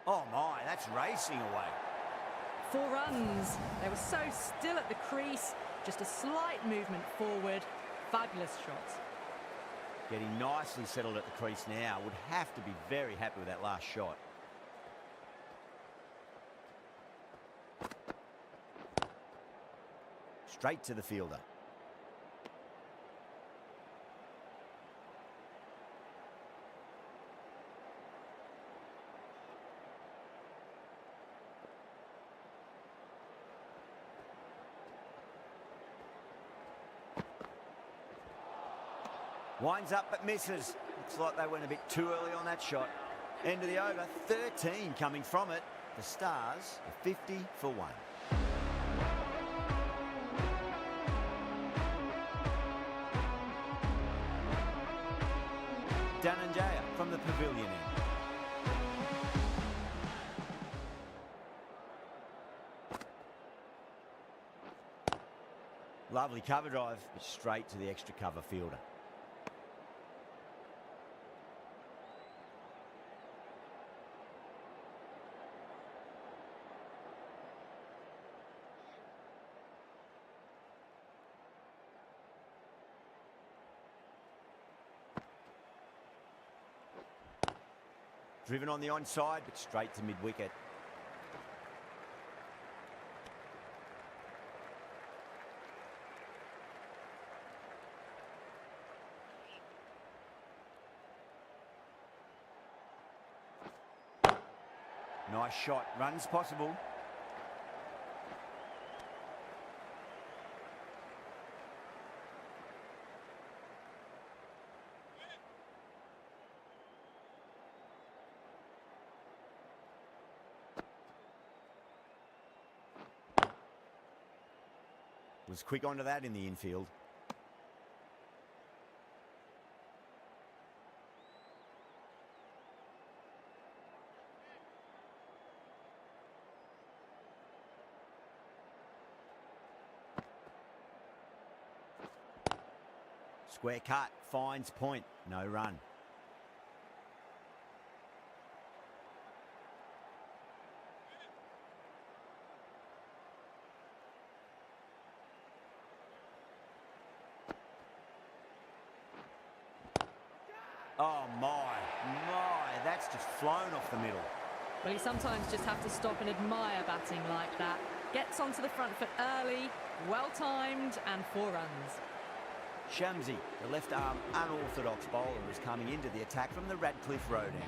A: Oh my, that's racing away.
B: 4 runs. They were so still at the crease. Just a slight movement forward. Fabulous shot.
A: Getting nicely settled at the crease now. Would have to be very happy with that last shot. Straight to the fielder. Winds up but misses. Looks like they went a bit too early on that shot. End of the over, 13 coming from it. The Stars are 50 for 1. Dananjaya from the pavilion end. Lovely cover drive, but straight to the extra cover fielder. Driven on the onside, but straight to mid-wicket. Nice shot. Runs possible. Was quick onto that in the infield. Square cut, finds point, no run. Oh my, that's just flown off the middle.
B: Well, you sometimes just have to stop and admire batting like that. Gets onto the front foot early, well-timed, and 4 runs.
A: Shamsi, the left-arm unorthodox bowler, is coming into the attack from the Radcliffe Road end.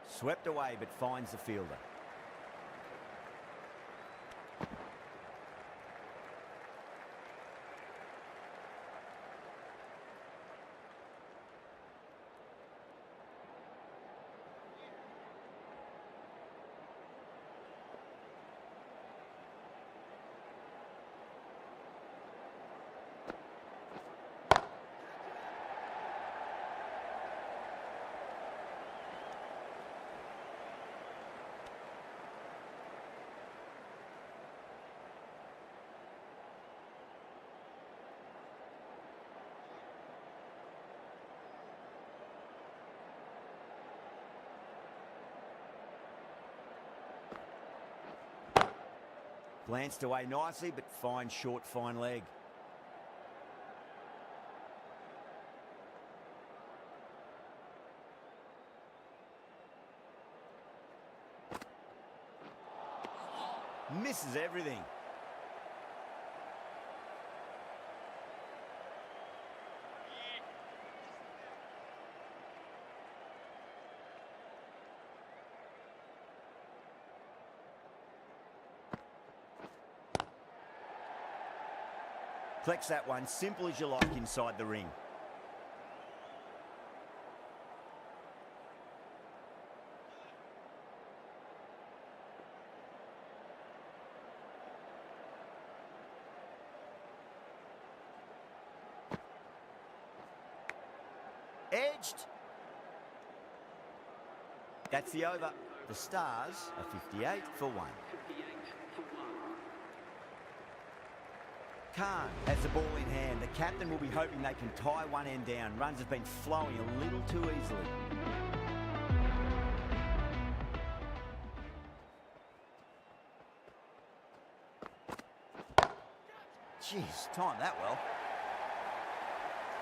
A: Swept away, but finds the fielder. Glanced away nicely, but fine short, fine leg. Misses everything. Flex that one, simple as you like inside the ring. edged. That's the over. The Stars are 58 for 1.
F: 58 for 1.
A: Khan has the ball in hand. The captain will be hoping they can tie one end down. Runs have been flowing a little too easily. Jeez, timed that well.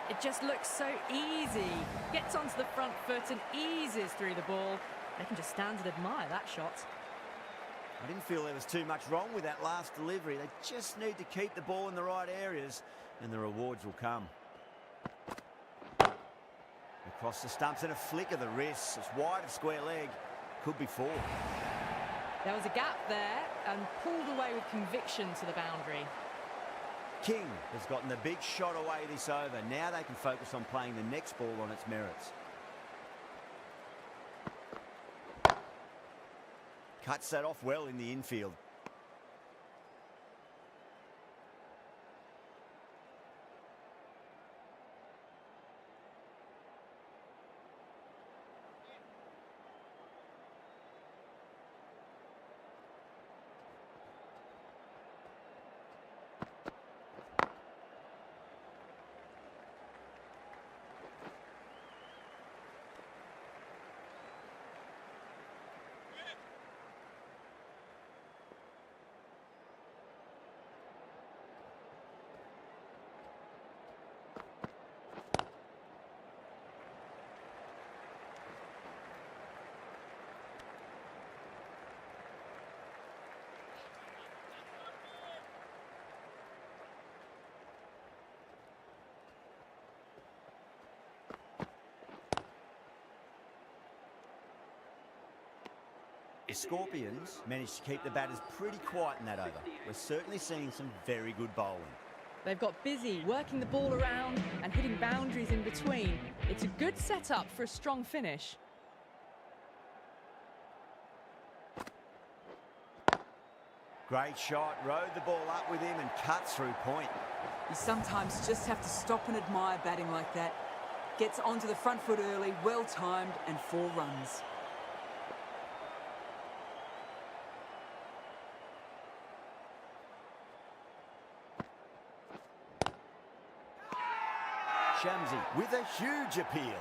B: It just looks so easy. Gets onto the front foot and eases through the ball. They can just stand and admire that shot.
A: I didn't feel there was too much wrong with that last delivery. They just need to keep the ball in the right areas and the rewards will come. Across the stumps and a flick of the wrist. It's wide of square leg. Could be 4.
B: There was a gap there and pulled away with conviction to the boundary.
A: King has gotten the big shot away this over. Now they can focus on playing the next ball on its merits. Cuts that off well in the infield. The Scorpions managed to keep the batters pretty quiet in that over. We're certainly seeing some very good bowling.
B: They've got busy working the ball around and hitting boundaries in between. It's a good setup for a strong finish.
A: Great shot, rode the ball up with him and cut through point.
D: You sometimes just have to stop and admire batting like that. Gets onto the front foot early, well timed, and 4 runs.
A: Shamsi with a huge appeal.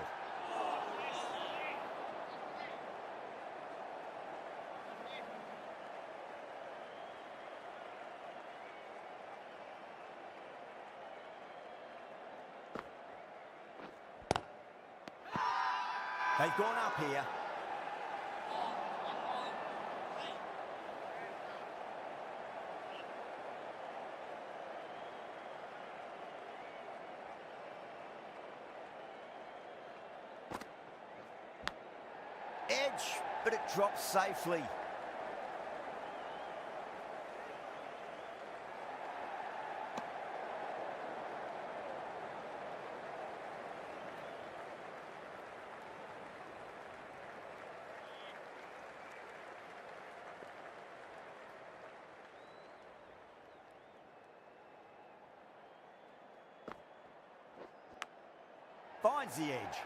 A: They've gone up here. Edge, but it drops safely. Finds the edge.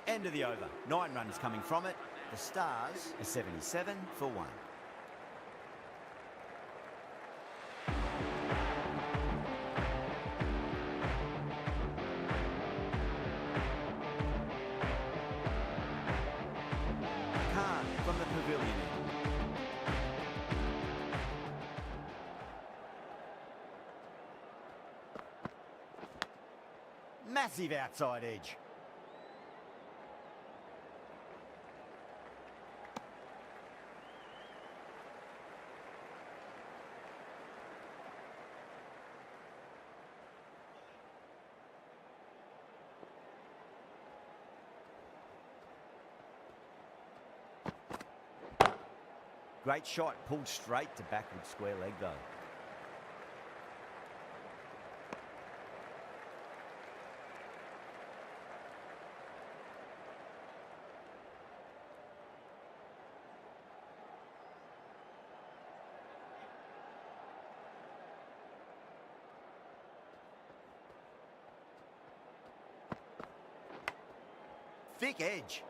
A: End of the over. 9 runs coming from it. The Stars are 77 for 1. Khan from the pavilion end. Massive outside edge. Great shot, pulled straight to backward square leg though. Thick edge.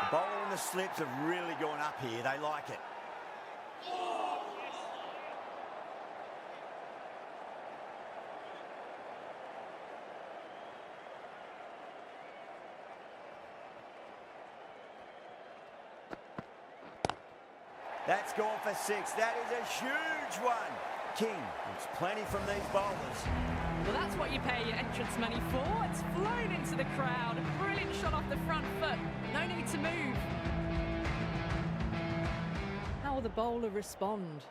A: The bowler and the slips have really gone up here. They like it. That's gone for 6. That is a huge one. King wants plenty from these bowlers.
B: Well, that's what you pay your entrance money for. It's flown into the crowd. A brilliant shot off the front foot. No need to move. How will the bowler respond?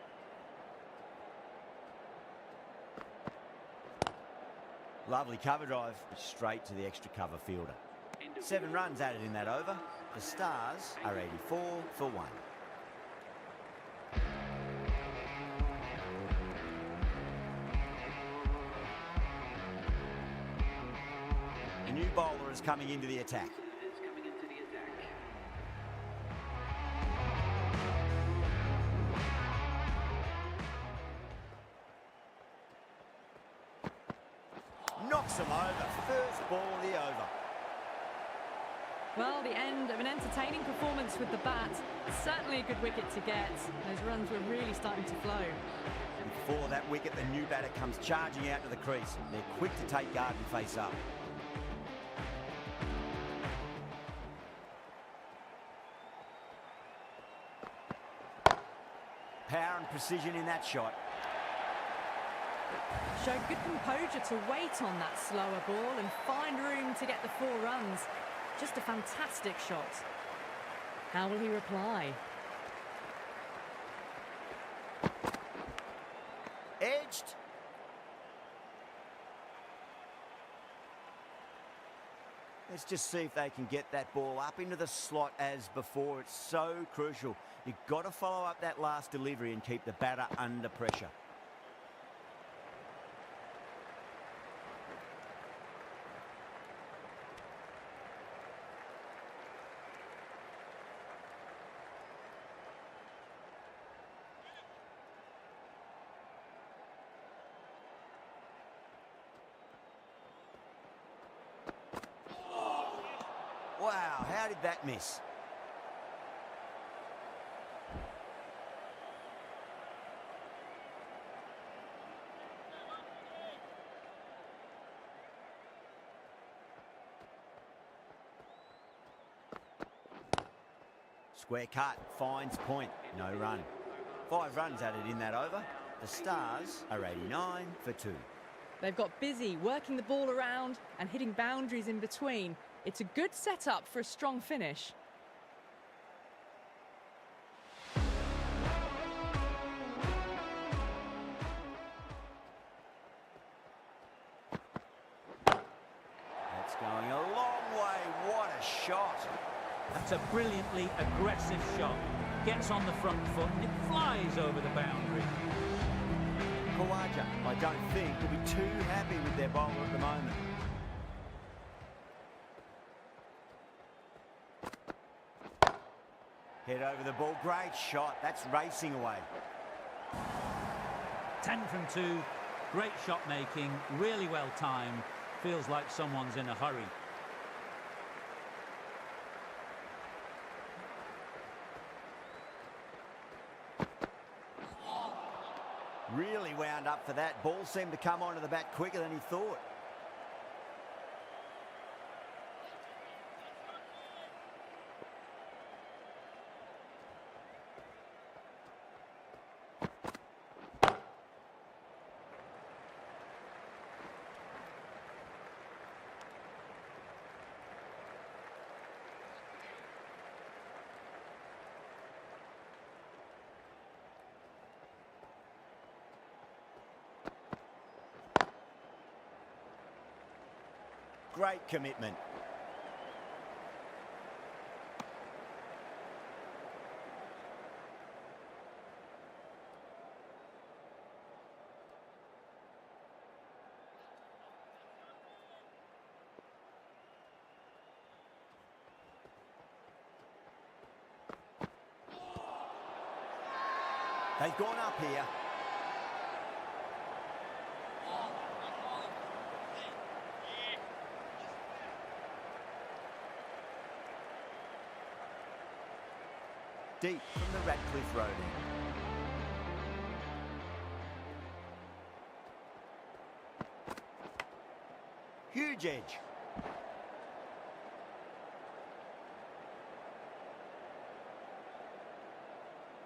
A: Lovely cover drive, straight to the extra cover fielder. 7 runs added in that over. The Stars are 84 for 1. A new bowler is coming into the attack.
F: Is coming into the attack.
A: Knocks them over. First ball of the over.
B: Well, the end of an entertaining performance with the bat. Certainly a good wicket to get. Those runs were really starting to flow.
A: Before that wicket, the new batter comes charging out to the crease. They're quick to take guard and face up. Power and precision in that shot.
B: Showed good composure to wait on that slower ball and find room to get the 4 runs. Just a fantastic shot. How will he reply?
A: Edged. Let's just see if they can get that ball up into the slot as before. It's so crucial. You've got to follow up that last delivery and keep the batter under pressure. Wow, how did that miss? Square cut, finds point, no run. 5 runs added in that over. The Stars are 89 for 2.
B: They've got busy working the ball around and hitting boundaries in between. It's a good setup for a strong finish.
A: That's going a long way. What a shot.
C: That's a brilliantly aggressive shot. Gets on the front foot and it flies over the boundary.
A: Khawaja, I don't think, will be too happy with their bowler at the moment. Head over the ball, great shot. That's racing away.
C: 10 from 2, great shot making, really well timed. Feels like someone's in a hurry.
A: Really wound up for that. Ball seemed to come onto the bat quicker than he thought. Great commitment. They've gone up here. Deep from the Radcliffe Road end. Huge edge.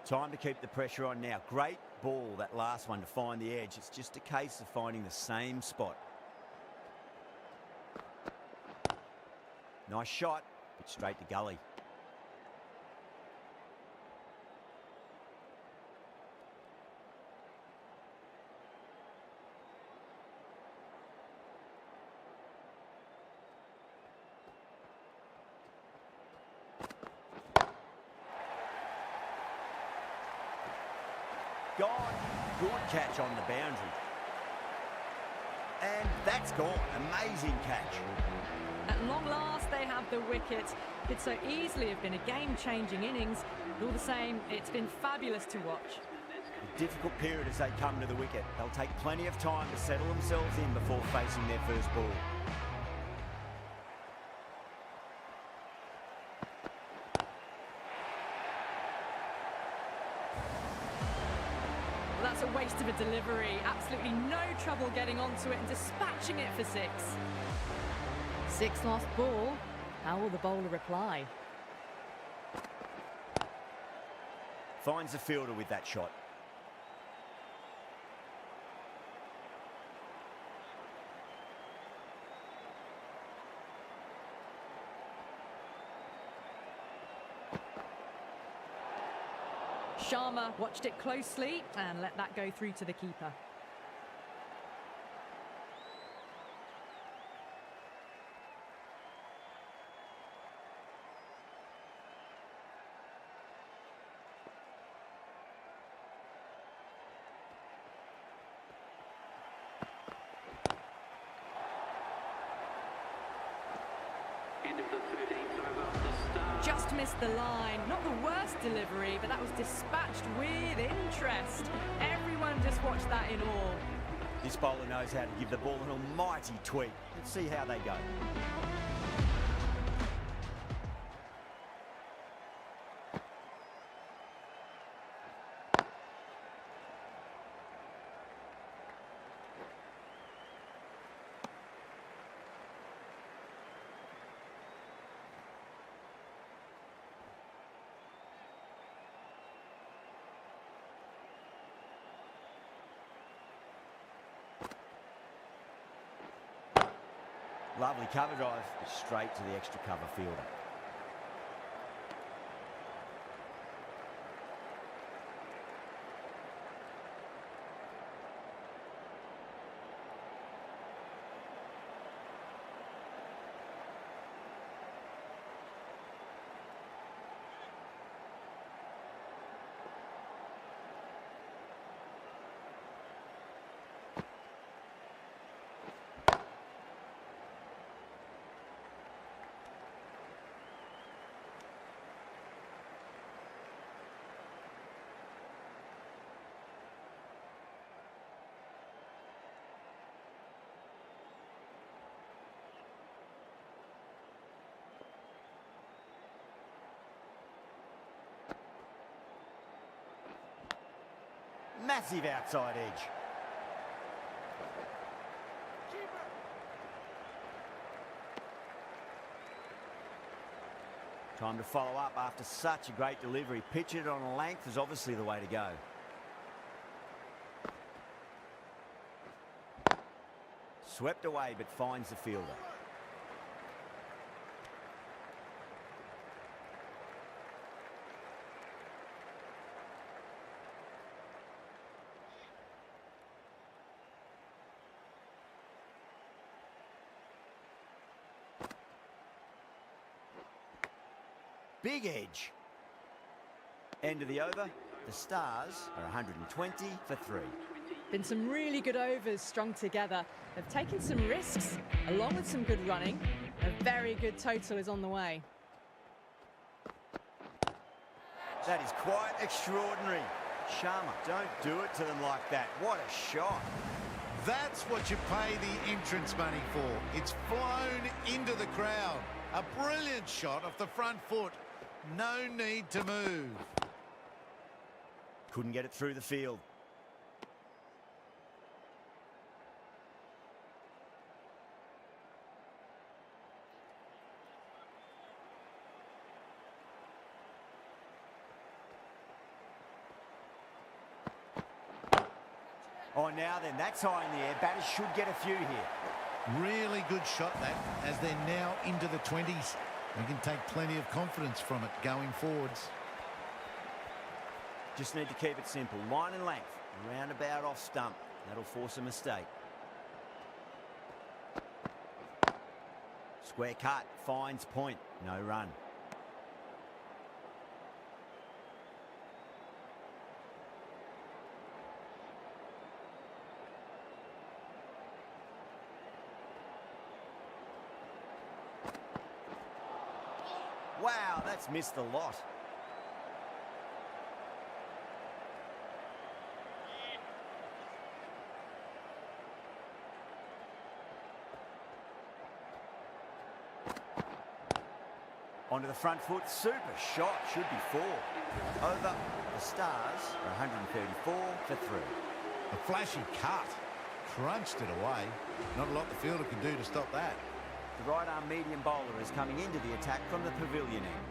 A: Time to keep the pressure on now. Great ball, that last one, to find the edge. It's just a case of finding the same spot. Nice shot, but straight to gully. Gone. Good catch on the boundary. And that's gone. Amazing catch.
B: At long last, they have the wicket. Could so easily have been a game-changing innings. But all the same, it's been fabulous to watch.
A: A difficult period as they come to the wicket. They'll take plenty of time to settle themselves in before facing their first ball.
B: Well, that's a waste of a delivery. Absolutely no trouble getting onto it and dispatching it for six. Six lost ball. How will the bowler reply?
A: Finds the fielder with that shot.
B: Sharma watched it closely and let that go through to the keeper.
F: End of the 13th over. The start.
B: Just missed the line. Not the worst delivery, but that was dispatched with interest. Everyone just watched that in awe.
A: This bowler knows how to give the ball an almighty tweak. Let's see how they go. Lovely cover drive, straight to the extra cover fielder. Massive outside edge. Time to follow up after such a great delivery. Pitch it on a length is obviously the way to go. Swept away but finds the fielder. big edge. End of the over. The Stars are 120 for 3.
B: Been some really good overs strung together. They've taken some risks, along with some good running. A very good total is on the way.
A: That is quite extraordinary. Sharma, don't do it to them like that. What a shot.
E: That's what you pay the entrance money for. It's flown into the crowd. A brilliant shot off the front foot. No need to move.
A: Couldn't get it through the field. Oh, now then, that's high in the air. Batters should get a few here.
E: Really good shot that, as they're now into the 20s. We can take plenty of confidence from it going forwards.
A: Just need to keep it simple. Line and length. Roundabout off stump. That'll force a mistake. Square cut. Finds point. No run. Wow, that's missed a lot. Onto the front foot, super shot, should be 4. Over, the Stars are 134 for 3.
E: A flashy cut. Crunched it away. Not a lot the fielder can do to stop that.
A: The right-arm medium bowler is coming into the attack from the pavilion end.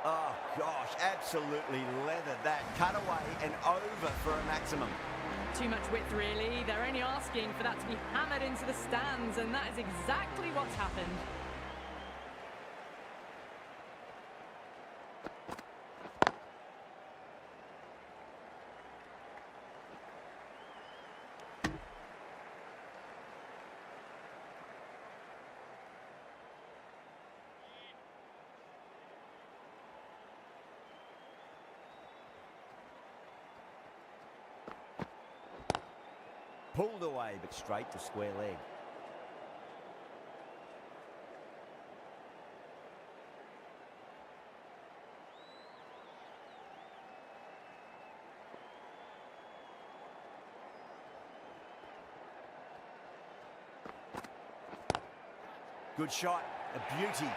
A: Oh, gosh, absolutely leathered that. Cut away and over for a maximum.
B: Too much width, really. They're only asking for that to be hammered into the stands, and that is exactly what's happened.
A: Pulled away, but straight to square leg. Good shot, a beauty.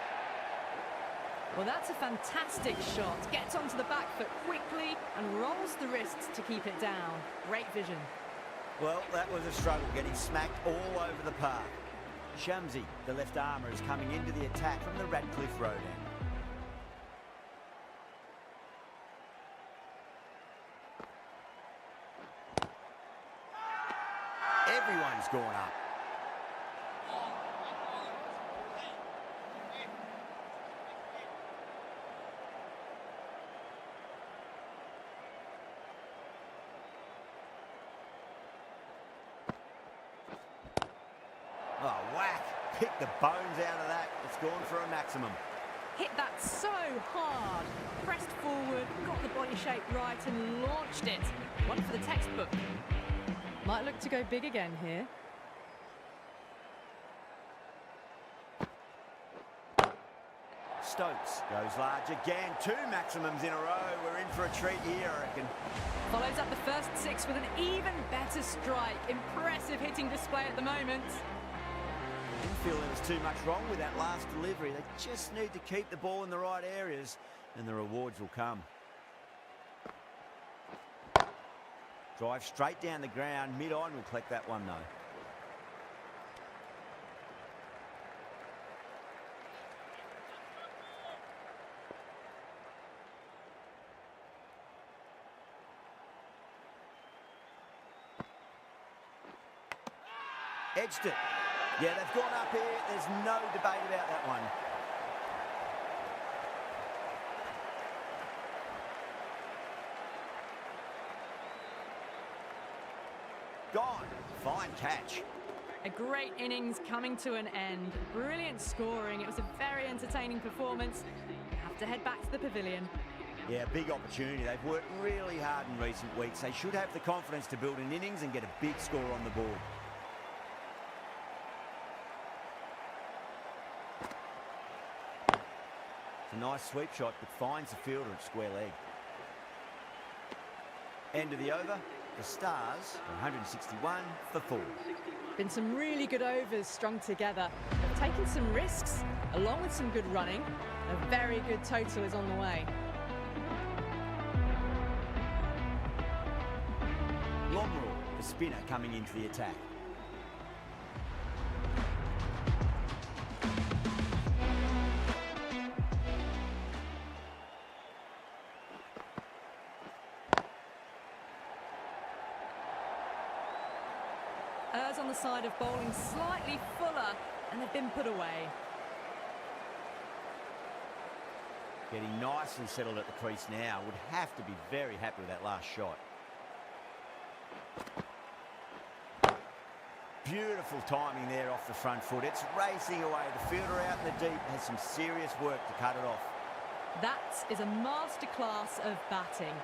B: Well, that's a fantastic shot. Gets onto the back foot quickly and rolls the wrists to keep it down. Great vision.
A: Well, that was a struggle, getting smacked all over the park. Shamsi, the left armour, is coming into the attack from the Radcliffe Road end. Everyone's gone up. Oh, whack. Pick the bones out of that. It's gone for a maximum.
B: Hit that so hard. Pressed forward, got the body shape right and launched it. One for the textbook. Might look to go big again here.
A: Stokes goes large again. 2 maximums in a row. We're in for a treat here, I reckon.
B: Follows up the first 6 with an even better strike. Impressive hitting display at the moment.
A: didn't feel there was too much wrong with that last delivery. They just need to keep the ball in the right areas and the rewards will come. Drive straight down the ground. Mid-on will collect that one though. Edged it. Yeah, they've gone up here. There's no debate about that one. Gone. Fine catch.
B: A great innings coming to an end. Brilliant scoring. It was a very entertaining performance. Have to head back to the pavilion.
A: Yeah, big opportunity. They've worked really hard in recent weeks. They should have the confidence to build an innings and get a big score on the board. A nice sweep shot, but finds the fielder at square leg. End of the over. The Stars, 161 for 4.
B: Been some really good overs strung together. They've taken some risks, along with some good running. A very good total is on the way.
A: Longmore, the spinner, coming into the attack.
B: Errs on the side of bowling slightly fuller, and they've been put away.
A: Getting nicely settled at the crease now. Would have to be very happy with that last shot. Beautiful timing there off the front foot. It's racing away. The fielder out in the deep has some serious work to cut it off.
B: That is a masterclass of batting.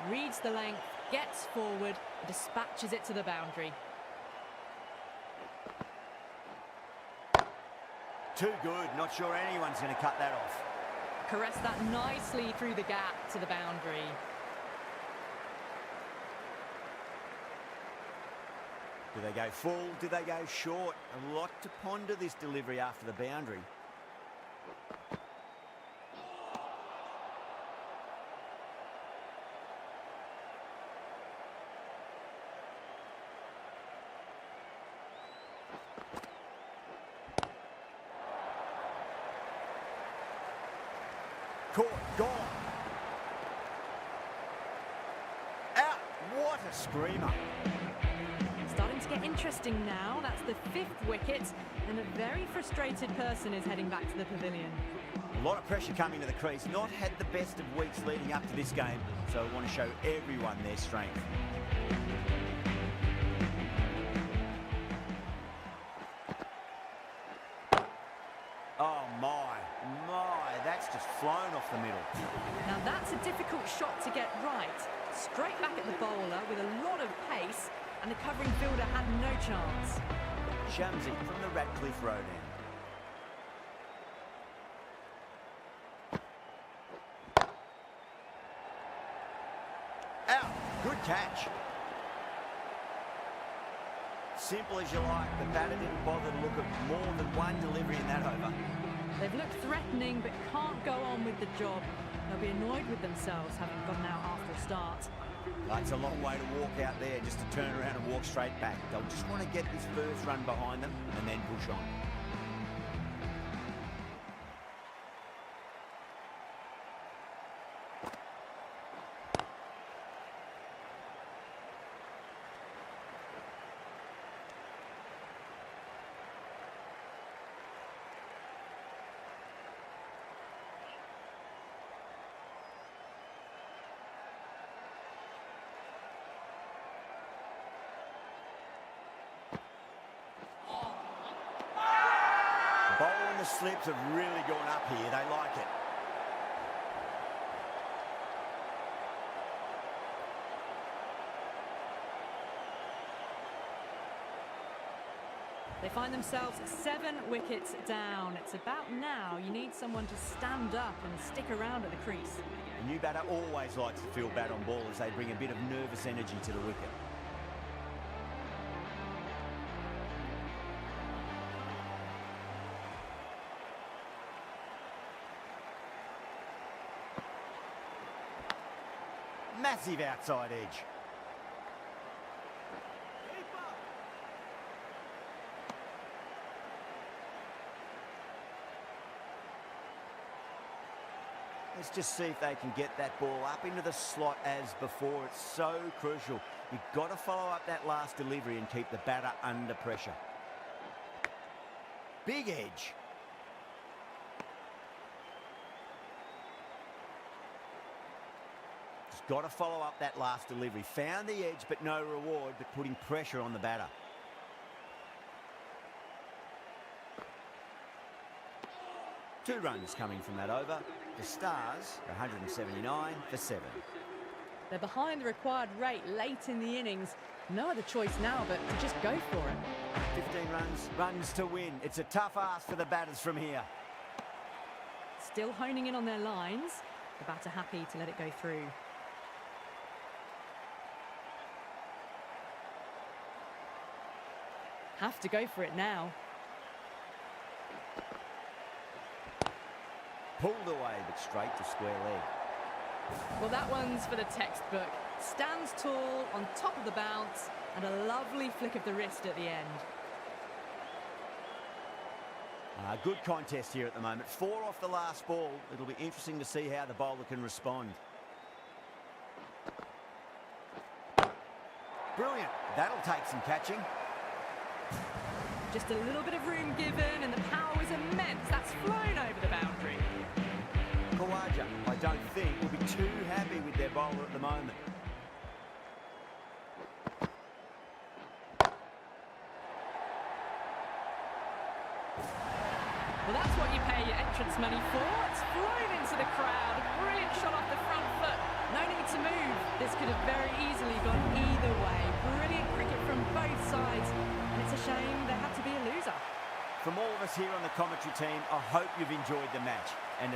B: Reads the length, gets forward, and dispatches it to the boundary.
A: Too good. Not sure anyone's going to cut that off.
B: Caressed that nicely through the gap to the boundary.
A: Do they go full? Do they go short? A lot to ponder this delivery after the boundary. Caught, gone. Out. What a screamer.
B: Starting to get interesting now. That's the 5th wicket, and a very frustrated person is heading back to the pavilion.
A: A lot of pressure coming to the crease. Not had the best of weeks leading up to this game, so I want to show everyone their strength. Oh my, that's just flown off the middle.
B: Now that's a difficult shot to get right. Straight back at the bowler with a lot of pace, and the covering fielder had no chance.
A: Shamsi from the Radcliffe Road end. Out. Good catch. Simple as you like. The batter didn't bother to look at more than one delivery in that over.
B: They've looked threatening but can't go on with the job. They'll be annoyed with themselves having gone out after a start.
A: It's a long way to walk out there just to turn around and walk straight back. They'll just want to get this first run behind them and then push on. Bowl and the slips have really gone up here. They like it.
B: They find themselves 7 wickets down. It's about now you need someone to stand up and stick around at the crease.
A: A new batter always likes to feel bat on ball as they bring a bit of nervous energy to the wicket. Massive outside edge. Let's just see if they can get that ball up into the slot as before. It's so crucial. You've got to follow up that last delivery and keep the batter under pressure. Big edge. Just got to follow up that last delivery. Found the edge, but no reward, but putting pressure on the batter. Two runs coming from that over. The Stars are 179 for 7.
B: They're behind the required rate late in the innings. No other choice now but to just go for it.
A: 15 runs to win. It's a tough ask for the batters from here.
B: Still honing in on their lines. The batter happy to let it go through. Have to go for it now.
A: Pulled away, but straight to square leg.
B: Well, that one's for the textbook. Stands tall, on top of the bounce, and a lovely flick of the wrist at the end.
A: Good contest here at the moment. 4 off the last ball. It'll be interesting to see how the bowler can respond. Brilliant. That'll take some catching.
B: Just a little bit of room given, and the power was immense. That's flown over the boundary.
A: Khawaja, I don't think, will be too happy with their bowler at the moment.
B: Well, that's what you pay your entrance money for. It's flown into the crowd. A brilliant shot off the front foot. No need to move. This could have very easily gone either way. Brilliant cricket from both sides. And it's a shame there had to be a loser.
A: From all of us here on the commentary team, I hope you've enjoyed the match. And